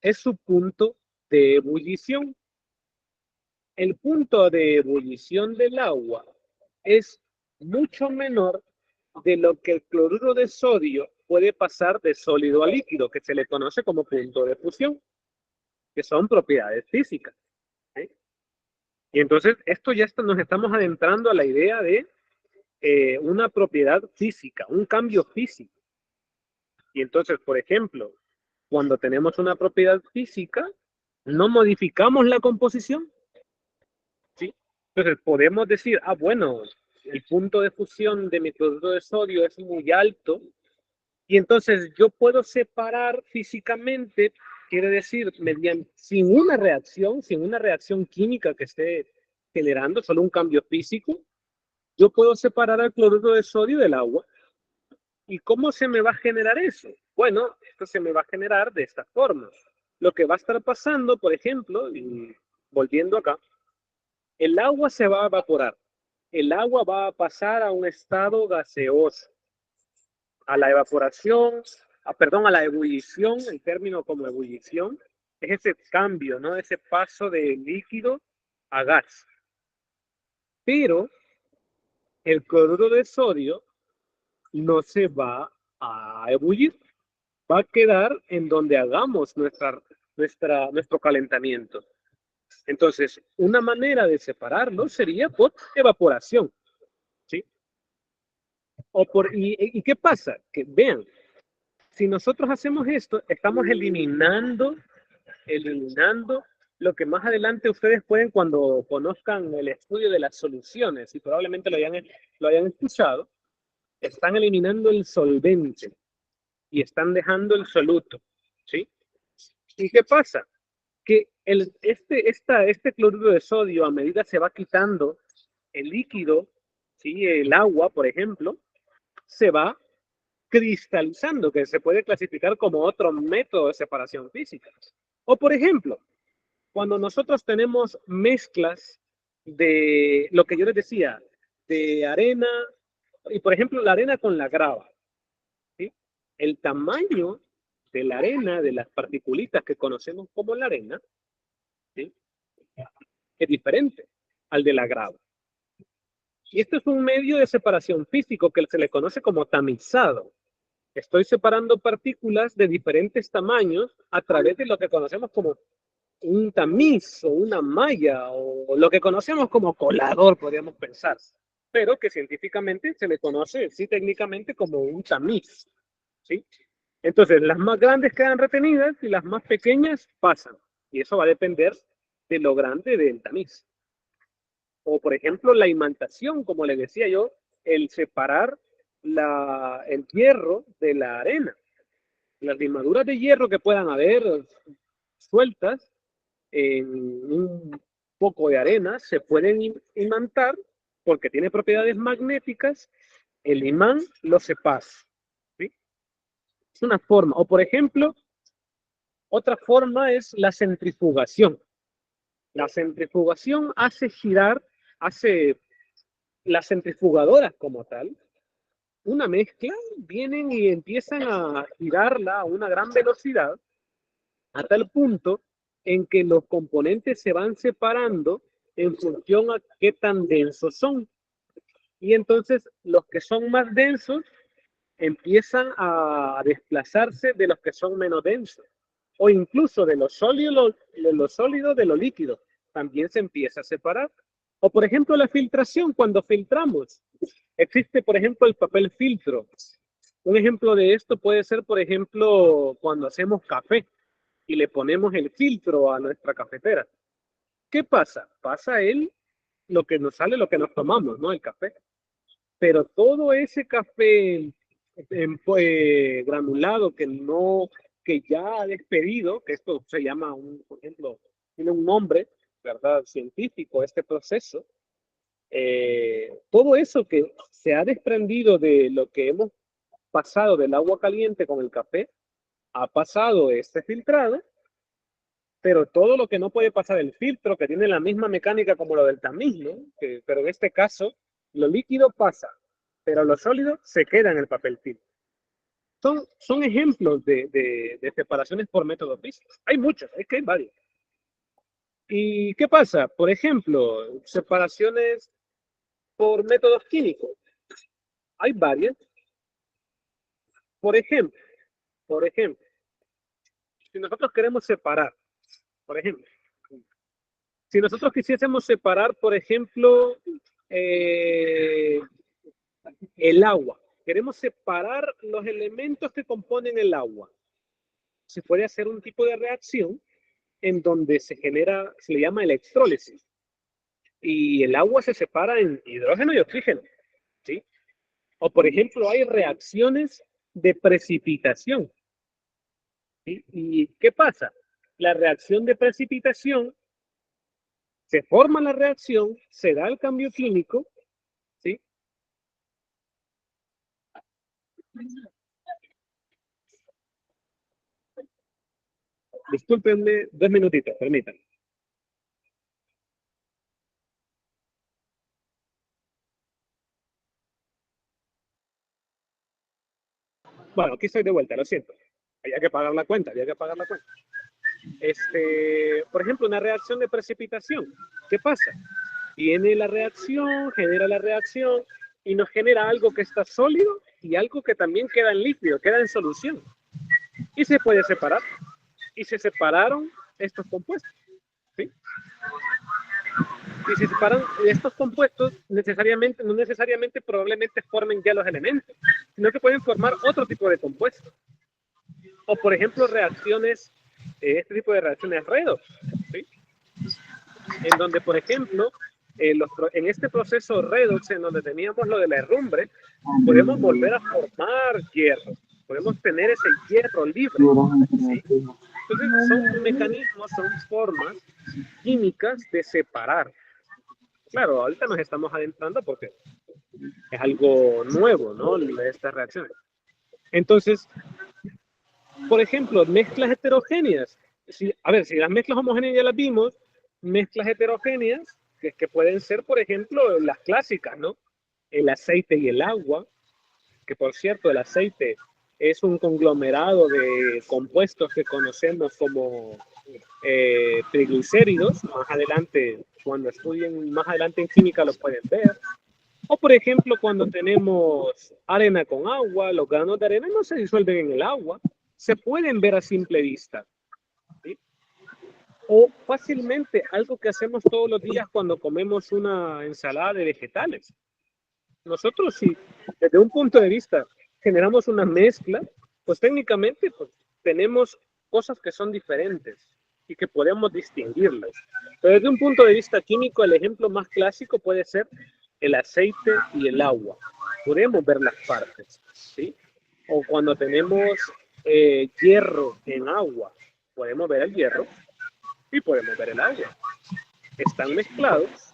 es su punto de ebullición. El punto de ebullición del agua es mucho menor de lo que el cloruro de sodio puede pasar de sólido a líquido, que se le conoce como punto de fusión, que son propiedades físicas, ¿sí? Y entonces esto ya nos estamos adentrando a la idea de una propiedad física, un cambio físico. Y entonces, por ejemplo, cuando tenemos una propiedad física, no modificamos la composición, ¿sí? Entonces podemos decir, bueno, el punto de fusión de mi cloruro de sodio es muy alto y entonces yo puedo separar físicamente, quiere decir, sin una reacción química que esté generando, solo un cambio físico, yo puedo separar el cloruro de sodio del agua. ¿Y cómo se me va a generar eso? Bueno, esto se me va a generar de esta forma. Lo que va a estar pasando, por ejemplo, y volviendo acá, el agua se va a evaporar. El agua va a pasar a un estado gaseoso. A la evaporación, a la ebullición, el término como ebullición, es ese cambio, ¿no? Ese paso de líquido a gas. Pero el cloruro de sodio no se va a ebullir, va a quedar en donde hagamos nuestro calentamiento. Entonces, una manera de separarlo sería por evaporación, ¿sí? ¿Y qué pasa? Que vean, si nosotros hacemos esto, estamos eliminando lo que más adelante ustedes pueden, cuando conozcan el estudio de las soluciones, y probablemente lo hayan escuchado, están eliminando el solvente y están dejando el soluto, ¿sí? ¿Y qué pasa? Que este cloruro de sodio, a medida se va quitando el líquido, ¿sí? El agua, por ejemplo, se va cristalizando, que se puede clasificar como otro método de separación física. O por ejemplo, cuando nosotros tenemos mezclas de lo que yo les decía, de arena, y por ejemplo la arena con la grava, ¿sí? El tamaño de la arena, de las particulitas que conocemos como la arena, ¿sí? Es diferente al de la grava. Y esto es un medio de separación físico que se le conoce como tamizado. Estoy separando partículas de diferentes tamaños a través de lo que conocemos como un tamiz o una malla o lo que conocemos como colador, podríamos pensar, pero que científicamente se le conoce, sí, técnicamente como un tamiz, ¿sí? Entonces, las más grandes quedan retenidas y las más pequeñas pasan. Y eso va a depender de lo grande del tamiz. O, por ejemplo, la imantación, como le decía yo, el separar el hierro de la arena. Las limaduras de hierro que puedan haber sueltas en un poco de arena se pueden imantar porque tiene propiedades magnéticas. El imán lo separa. ¿Sí? Es una forma. O, por ejemplo, otra forma es la centrifugación. La centrifugación hace girar, hace las centrifugadoras como tal, una mezcla, vienen y empiezan a girarla a una gran velocidad, a tal punto en que los componentes se van separando en función a qué tan densos son. Y entonces los que son más densos empiezan a desplazarse de los que son menos densos. O incluso de lo sólido, de lo líquido. También se empieza a separar. O por ejemplo la filtración, cuando filtramos. Existe por ejemplo el papel filtro. Un ejemplo de esto puede ser por ejemplo cuando hacemos café y le ponemos el filtro a nuestra cafetera. ¿Qué pasa? Pasa lo que nos sale, lo que nos tomamos, ¿no? El café. Pero todo ese café granulado que ya ha despedido, que esto se llama, por ejemplo, tiene un nombre, ¿verdad? Científico, este proceso. Todo eso que se ha desprendido de lo que hemos pasado del agua caliente con el café, ha pasado este filtrado, pero todo lo que no puede pasar el filtro, que tiene la misma mecánica como lo del tamiz, ¿no? Pero en este caso, lo líquido pasa, pero lo sólido se queda en el papel filtro. Son ejemplos de separaciones por método físico. Hay muchos, es que hay varios. ¿Y qué pasa? Por ejemplo, separaciones por métodos químicos. Hay varias. Por ejemplo, si nosotros queremos separar, por ejemplo, si nosotros quisiésemos separar, por ejemplo, el agua, queremos separar los elementos que componen el agua, se puede hacer un tipo de reacción en donde se le llama electrólisis. Y el agua se separa en hidrógeno y oxígeno, ¿sí? O, por ejemplo, hay reacciones de precipitación. ¿Sí? ¿Y qué pasa? La reacción de precipitación, se forma la reacción, se da el cambio químico, ¿sí? Discúlpenme 2 minutitos, permítanme. Bueno, aquí estoy de vuelta, lo siento. Había que pagar la cuenta. Por ejemplo, una reacción de precipitación. ¿Qué pasa? Tiene la reacción, genera la reacción y nos genera algo que está sólido y algo que también queda en líquido, queda en solución. Y se puede separar. Y se separaron estos compuestos. ¿Sí? Y se separan estos compuestos, no necesariamente probablemente formen ya los elementos, sino que pueden formar otro tipo de compuestos. O por ejemplo, este tipo de reacciones redox, ¿sí? En donde, por ejemplo, en este proceso redox, en donde teníamos lo de la herrumbre, podemos volver a formar hierro, podemos tener ese hierro libre, ¿sí? Entonces, son mecanismos, son formas químicas de separar. Claro, ahorita nos estamos adentrando porque es algo nuevo, ¿no? Estas reacciones. Entonces, por ejemplo, mezclas heterogéneas. Si las mezclas homogéneas ya las vimos, mezclas heterogéneas, que pueden ser, por ejemplo, las clásicas, ¿no? El aceite y el agua, que por cierto, el aceite es un conglomerado de compuestos que conocemos como triglicéridos. Más adelante, cuando estudien más adelante en química, lo pueden ver. O por ejemplo, cuando tenemos arena con agua, los granos de arena no se disuelven en el agua, se pueden ver a simple vista. ¿Sí? O fácilmente algo que hacemos todos los días cuando comemos una ensalada de vegetales. Nosotros, si desde un punto de vista generamos una mezcla, pues técnicamente pues, tenemos cosas que son diferentes y que podemos distinguirlas. Pero desde un punto de vista químico, el ejemplo más clásico puede ser el aceite y el agua. Podemos ver las partes, ¿sí? O cuando tenemos hierro en agua, podemos ver el hierro y podemos ver el agua. Están mezclados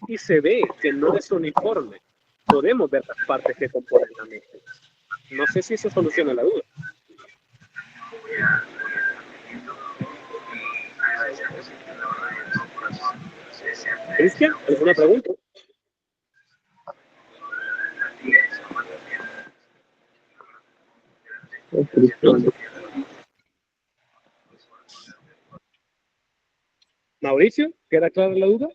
y se ve que no es uniforme. Podemos ver las partes que componen la mezcla. No sé si eso soluciona la duda. Cristian, ¿alguna pregunta? ¿No? Mauricio, ¿queda clara la duda?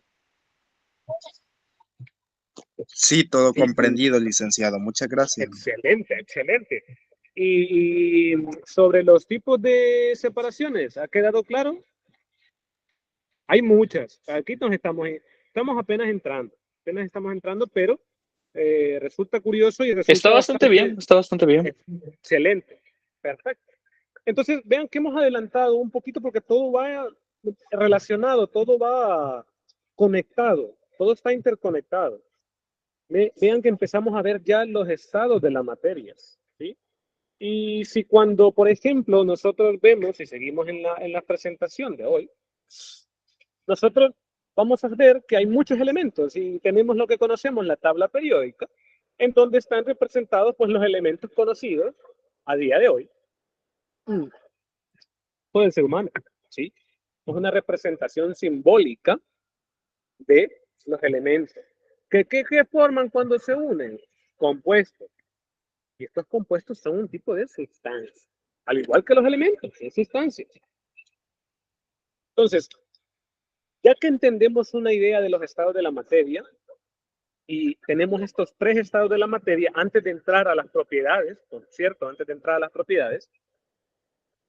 Sí, todo Sí. comprendido, licenciado. Muchas gracias. Excelente, excelente. Y sobre los tipos de separaciones, ¿ha quedado claro? Hay muchas. Aquí estamos apenas entrando, pero resulta curioso y resulta Está bastante bien, está bastante bien. Excelente, perfecto. Entonces, vean que hemos adelantado un poquito porque todo va relacionado, todo va conectado, todo está interconectado. Vean que empezamos a ver ya los estados de la materia, ¿sí? Y si cuando, por ejemplo, nosotros vemos y seguimos en la presentación de hoy, nosotros vamos a ver que hay muchos elementos y tenemos lo que conocemos la tabla periódica, en donde están representados pues, los elementos conocidos a día de hoy por el ser humano, ¿sí? Es una representación simbólica de los elementos. ¿Qué forman cuando se unen? Compuestos. Y estos compuestos son un tipo de sustancia, al igual que los elementos, son sustancias. Entonces, ya que entendemos una idea de los estados de la materia y tenemos estos tres estados de la materia, antes de entrar a las propiedades, por cierto, antes de entrar a las propiedades,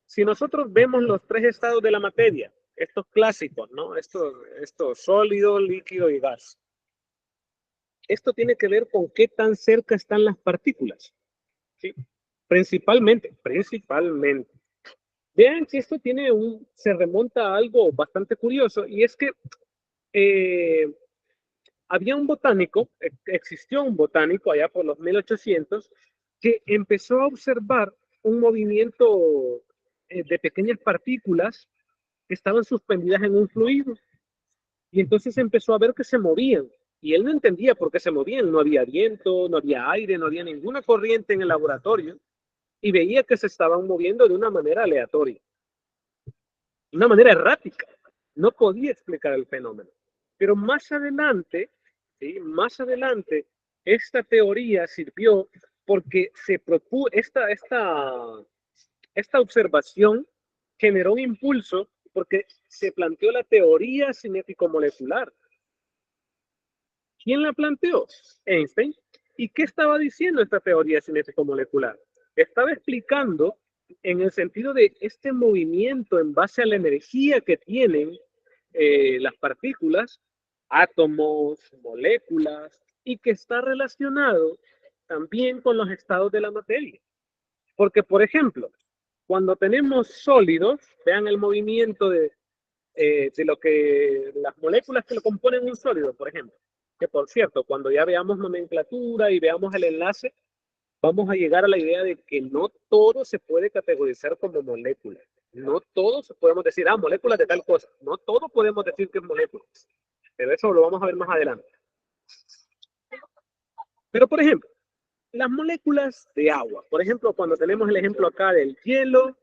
si nosotros vemos los tres estados de la materia, estos clásicos, ¿no? Estos sólido, líquido y gas. Esto tiene que ver con qué tan cerca están las partículas, ¿sí? Principalmente. Vean que esto se remonta a algo bastante curioso y es que había un botánico, existió un botánico allá por los 1800 que empezó a observar un movimiento de pequeñas partículas que estaban suspendidas en un fluido y entonces empezó a ver que se movían y él no entendía por qué se movían, no había viento, no había aire, no había ninguna corriente en el laboratorio y veía que se estaban moviendo de una manera aleatoria, de una manera errática. No podía explicar el fenómeno. Pero más adelante, ¿sí? Más adelante, esta teoría sirvió porque se propuso, esta observación generó un impulso porque se planteó la teoría cinético-molecular. ¿Quién la planteó? Einstein. ¿Y qué estaba diciendo esta teoría cinético-molecular? Estaba explicando en el sentido de este movimiento en base a la energía que tienen las partículas, átomos, moléculas, y que está relacionado también con los estados de la materia. Porque, por ejemplo, cuando tenemos sólidos, vean el movimiento de lo que las moléculas que lo componen un sólido, por ejemplo. Que por cierto, cuando ya veamos nomenclatura y veamos el enlace, vamos a llegar a la idea de que no todo se puede categorizar como moléculas. No todos podemos decir, moléculas de tal cosa. No todo podemos decir que es moléculas. Pero eso lo vamos a ver más adelante. Pero, por ejemplo, las moléculas de agua. Por ejemplo, cuando tenemos el ejemplo acá del hielo,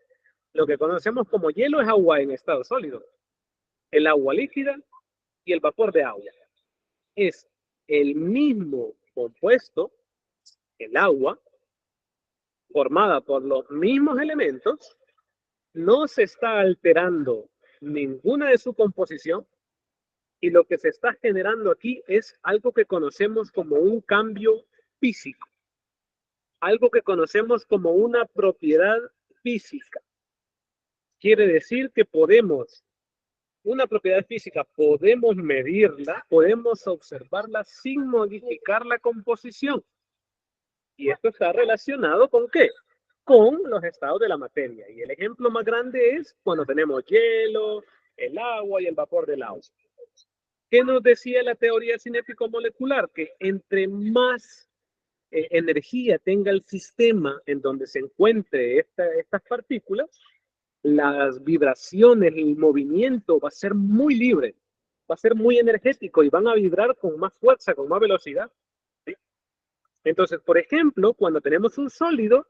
lo que conocemos como hielo es agua en estado sólido. El agua líquida y el vapor de agua. Es el mismo compuesto, el agua, formada por los mismos elementos, no se está alterando ninguna de su composición y lo que se está generando aquí es algo que conocemos como un cambio físico, algo que conocemos como una propiedad física. Quiere decir que una propiedad física, podemos medirla, podemos observarla sin modificar la composición. Y esto está relacionado ¿con qué? con los estados de la materia. Y el ejemplo más grande es cuando tenemos hielo, el agua y el vapor del agua. ¿Qué nos decía la teoría cinético-molecular? Que entre más energía tenga el sistema en donde se encuentre estas partículas, las vibraciones, el movimiento va a ser muy libre, va a ser muy energético y van a vibrar con más fuerza, con más velocidad. ¿Sí? Entonces, por ejemplo, cuando tenemos un sólido,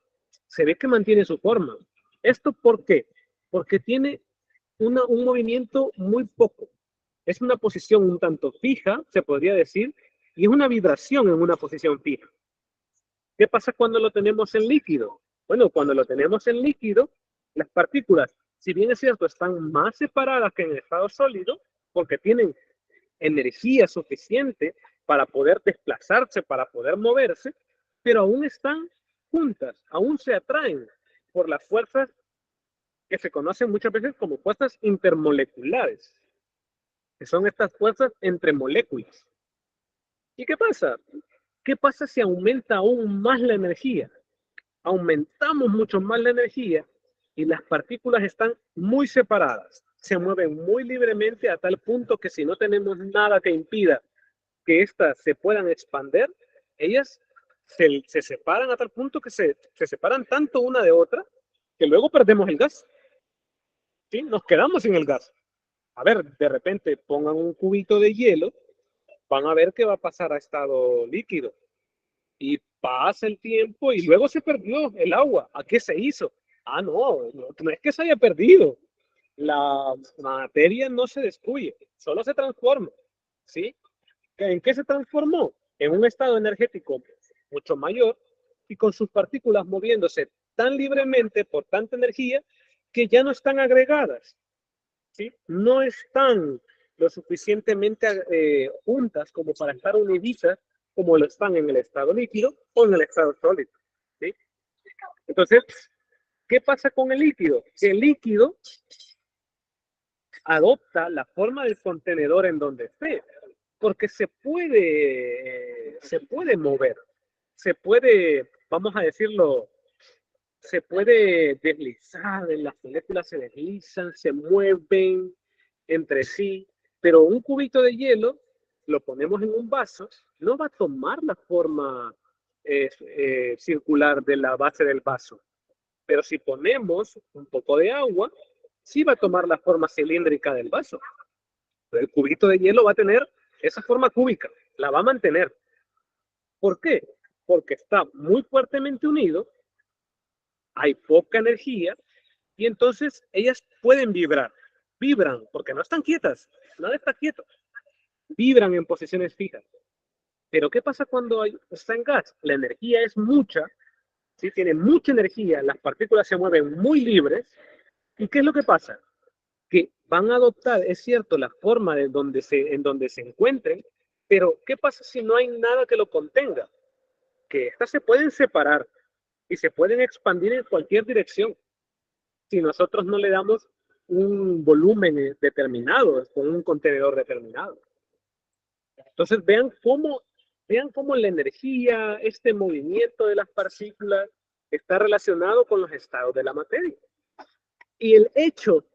se ve que mantiene su forma. ¿Esto por qué? Porque tiene un movimiento muy poco. Es una posición un tanto fija, se podría decir, y es una vibración en una posición fija. ¿Qué pasa cuando lo tenemos en líquido? Bueno, cuando lo tenemos en líquido, las partículas, si bien es cierto, están más separadas que en el estado sólido, porque tienen energía suficiente para poder desplazarse, para poder moverse, pero aún están juntas, aún se atraen por las fuerzas que se conocen muchas veces como fuerzas intermoleculares, que son estas fuerzas entre moléculas. ¿Y qué pasa? ¿Qué pasa si aumenta aún más la energía? Aumentamos mucho más la energía y las partículas están muy separadas, se mueven muy libremente a tal punto que si no tenemos nada que impida que éstas se puedan expandir, ellas se separan a tal punto que se separan tanto una de otra que luego perdemos el gas. ¿Sí? Nos quedamos sin el gas. A ver, de repente pongan un cubito de hielo, van a ver que va a pasar a estado líquido. Y pasa el tiempo y luego se perdió el agua. ¿A qué se hizo? Ah, no es que se haya perdido. La materia no se destruye, solo se transforma. ¿Sí? ¿En qué se transformó? En un estado energético mucho mayor y con sus partículas moviéndose tan libremente por tanta energía que ya no están agregadas. ¿Sí? No están lo suficientemente juntas como para estar uniditas como lo están en el estado líquido o en el estado sólido. ¿Sí? Entonces, ¿qué pasa con el líquido? El líquido adopta la forma del contenedor en donde esté, porque se puede mover, se puede, vamos a decirlo, se puede deslizar, las moléculas se deslizan, se mueven entre sí, pero un cubito de hielo lo ponemos en un vaso, no va a tomar la forma circular de la base del vaso, pero si ponemos un poco de agua, sí va a tomar la forma cilíndrica del vaso. Pero el cubito de hielo va a tener esa forma cúbica, la va a mantener. ¿Por qué? Porque está muy fuertemente unido, hay poca energía y entonces ellas pueden vibrar. Vibran porque no están quietas, nada está quieto. Vibran en posiciones fijas. Pero ¿qué pasa cuando está en gas? La energía es mucha, ¿sí? Tiene mucha energía, las partículas se mueven muy libres. ¿Y qué es lo que pasa? Que van a adoptar, es cierto, la forma en donde se encuentren, pero ¿qué pasa si no hay nada que lo contenga? Que estas se pueden separar y se pueden expandir en cualquier dirección si nosotros no le damos un volumen determinado, con un contenedor determinado. Entonces vean cómo la energía, este movimiento de las partículas está relacionado con los estados de la materia. Y el hecho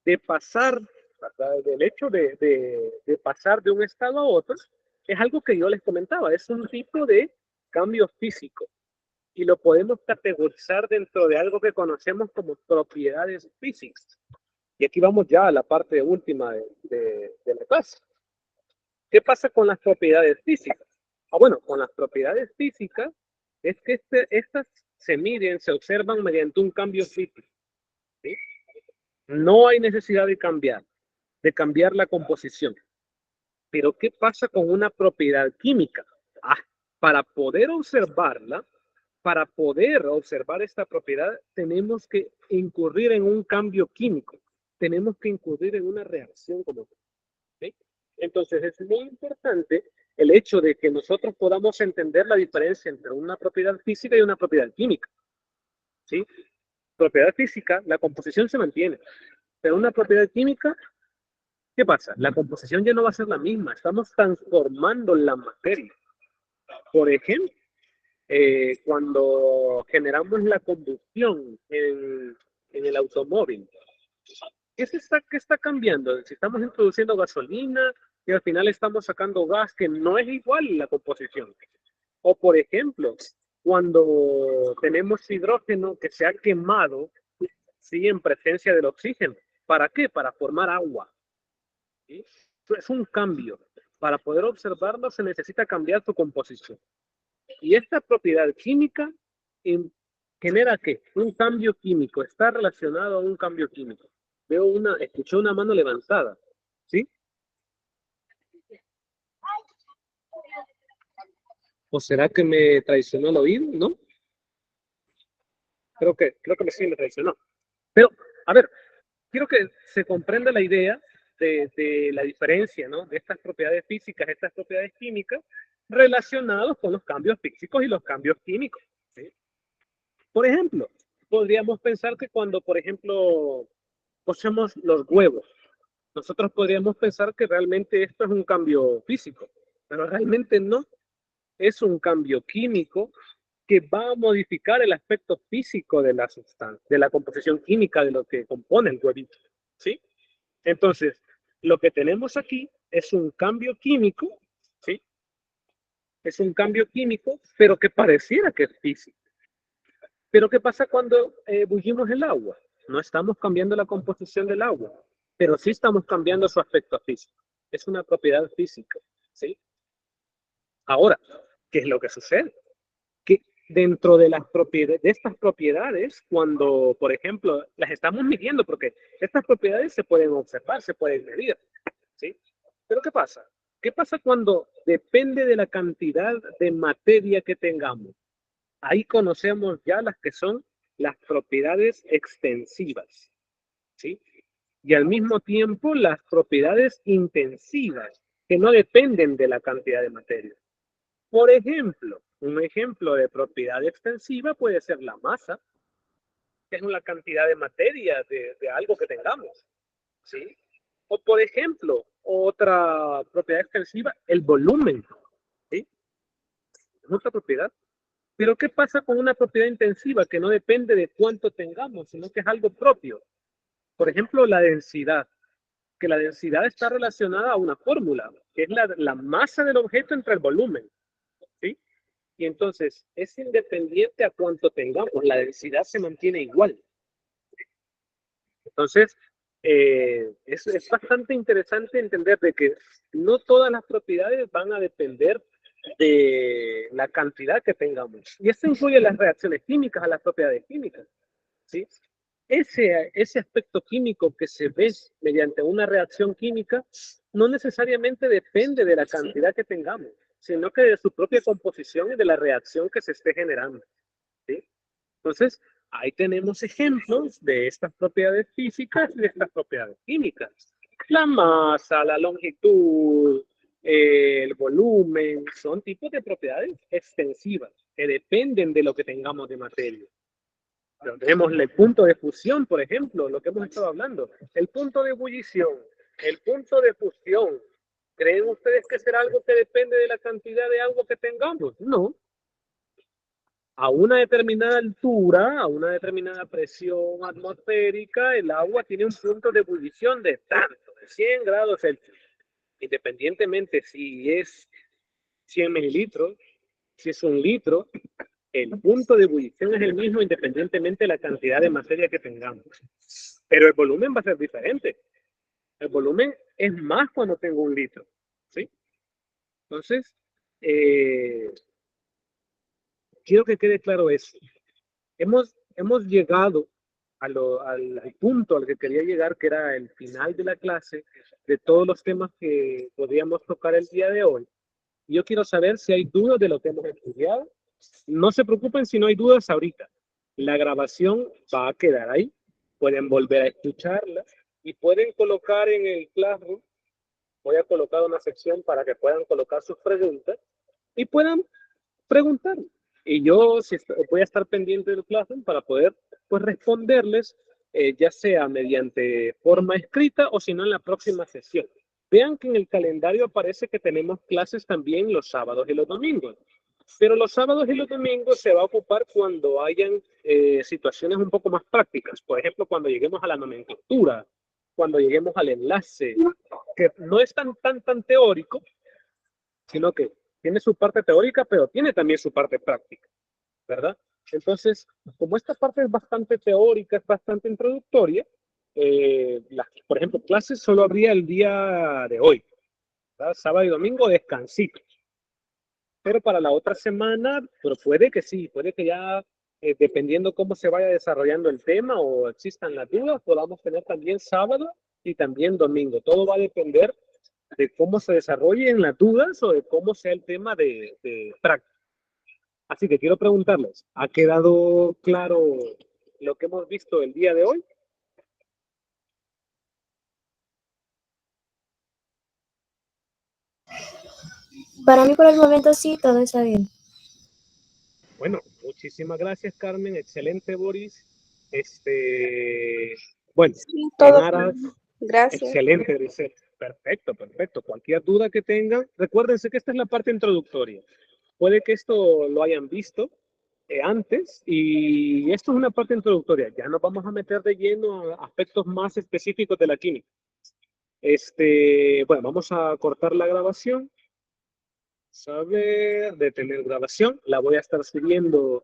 de pasar, el hecho de pasar de un estado a otro, es algo que yo les comentaba, es un tipo de cambio físico. Y lo podemos categorizar dentro de algo que conocemos como propiedades físicas. Y aquí vamos ya a la parte última de la clase. ¿Qué pasa con las propiedades físicas? Bueno, con las propiedades físicas es que estas se miden, se observan mediante un cambio físico. ¿Sí? No hay necesidad de cambiar la composición. Pero ¿qué pasa con una propiedad química? Para poder observarla, para poder observar esta propiedad, tenemos que incurrir en un cambio químico. Tenemos que incurrir en una reacción como tal. ¿Sí? Entonces es muy importante el hecho de que nosotros podamos entender la diferencia entre una propiedad física y una propiedad química. ¿Sí? Propiedad física, la composición se mantiene, pero una propiedad química, ¿qué pasa? La composición ya no va a ser la misma, estamos transformando la materia. Por ejemplo, cuando generamos la combustión en el automóvil, qué está cambiando? Si estamos introduciendo gasolina y al final estamos sacando gas que no es igual la composición. O por ejemplo, cuando tenemos hidrógeno que se ha quemado, ¿sí? En presencia del oxígeno. ¿Para qué? Para formar agua. ¿Sí? Es un cambio. Para poder observarlo se necesita cambiar su composición. Y esta propiedad química genera ¿qué? Un cambio químico. Está relacionado a un cambio químico. Escuché una mano levantada. ¿Sí? ¿O será que me traicionó el oído? ¿No? Creo que sí me traicionó. Pero, a ver, quiero que se comprenda la idea de la diferencia, ¿no? De estas propiedades físicas, estas propiedades químicas, relacionados con los cambios físicos y los cambios químicos. ¿Sí? Por ejemplo, podríamos pensar que cuando, por ejemplo, cocemos los huevos, nosotros podríamos pensar que realmente esto es un cambio físico, pero realmente no. Es un cambio químico que va a modificar el aspecto físico de la sustancia, de la composición química de lo que compone el huevito. ¿Sí? Entonces, lo que tenemos aquí es un cambio químico, ¿sí? Es un cambio químico, pero que pareciera que es físico. Pero ¿qué pasa cuando bullimos el agua? No estamos cambiando la composición del agua, pero sí estamos cambiando su aspecto físico. Es una propiedad física, ¿sí? Ahora, ¿qué es lo que sucede? Que dentro de estas propiedades, cuando, por ejemplo, las estamos midiendo, porque estas propiedades se pueden observar, se pueden medir, ¿sí? Pero ¿qué pasa? ¿Qué pasa cuando depende de la cantidad de materia que tengamos? Ahí conocemos ya las que son las propiedades extensivas, ¿sí? Y al mismo tiempo las propiedades intensivas, que no dependen de la cantidad de materia. Por ejemplo, un ejemplo de propiedad extensiva puede ser la masa, que es una cantidad de materia de algo que tengamos, ¿sí? O por ejemplo, otra propiedad extensiva, el volumen, ¿sí? Es otra propiedad. Pero ¿qué pasa con una propiedad intensiva que no depende de cuánto tengamos, sino que es algo propio? Por ejemplo, la densidad, que la densidad está relacionada a una fórmula, que es la masa del objeto entre el volumen, ¿sí? Y entonces es independiente a cuánto tengamos, la densidad se mantiene igual. Entonces, es bastante interesante entender de que no todas las propiedades van a depender de la cantidad que tengamos. Y esto incluye las reacciones químicas a las propiedades químicas, ¿sí? Ese aspecto químico que se ve mediante una reacción química no necesariamente depende de la cantidad que tengamos, sino que de su propia composición y de la reacción que se esté generando, ¿sí? Entonces, ahí tenemos ejemplos de estas propiedades físicas y de estas propiedades químicas. La masa, la longitud, el volumen, son tipos de propiedades extensivas que dependen de lo que tengamos de materia. Pero tenemos el punto de fusión, por ejemplo, lo que hemos estado hablando, el punto de ebullición, el punto de fusión. ¿Creen ustedes que será algo que depende de la cantidad de agua que tengamos? No. A una determinada altura, a una determinada presión atmosférica, el agua tiene un punto de ebullición de tanto, de 100 grados Celsius. Independientemente si es 100 mililitros, si es un litro, el punto de ebullición es el mismo independientemente de la cantidad de materia que tengamos. Pero el volumen va a ser diferente. El volumen es más cuando tengo un litro, ¿sí? Entonces, quiero que quede claro eso. Hemos llegado al punto al que quería llegar, que era el final de la clase, de todos los temas que podríamos tocar el día de hoy. Yo quiero saber si hay dudas de lo que hemos estudiado. No se preocupen si no hay dudas ahorita. La grabación va a quedar ahí. Pueden volver a escucharla y pueden colocar en el Classroom. Voy a colocar una sección para que puedan colocar sus preguntas y puedan preguntar. Y yo voy a estar pendiente del Classroom para poder pues, responderles, ya sea mediante forma escrita o si no en la próxima sesión. Vean que en el calendario aparece que tenemos clases también los sábados y los domingos. Pero los sábados y los domingos se va a ocupar cuando hayan situaciones un poco más prácticas. Por ejemplo, cuando lleguemos a la nomenclatura, cuando lleguemos al enlace, que no es tan teórico, sino que tiene su parte teórica, pero tiene también su parte práctica, ¿verdad? Entonces, como esta parte es bastante teórica, es bastante introductoria, por ejemplo, clases solo habría el día de hoy, ¿verdad? Sábado y domingo descansito. Pero para la otra semana, pero puede que sí, puede que ya, dependiendo cómo se vaya desarrollando el tema o existan las dudas, podamos tener también sábado y también domingo. Todo va a depender de cómo se desarrollen las dudas o de cómo sea el tema de práctica. Así que quiero preguntarles, ¿ha quedado claro lo que hemos visto el día de hoy? Para mí por el momento sí, todo está bien. Bueno, muchísimas gracias, Carmen. Excelente, Boris. Bueno, Sí, en todo aras, bien. Gracias. excelente, Grisel. Perfecto, perfecto. Cualquier duda que tengan, recuérdense que esta es la parte introductoria. Puede que esto lo hayan visto antes y esto es una parte introductoria. Ya nos vamos a meter de lleno a aspectos más específicos de la química. Bueno, vamos a cortar la grabación. Saber detener grabación. La voy a estar subiendo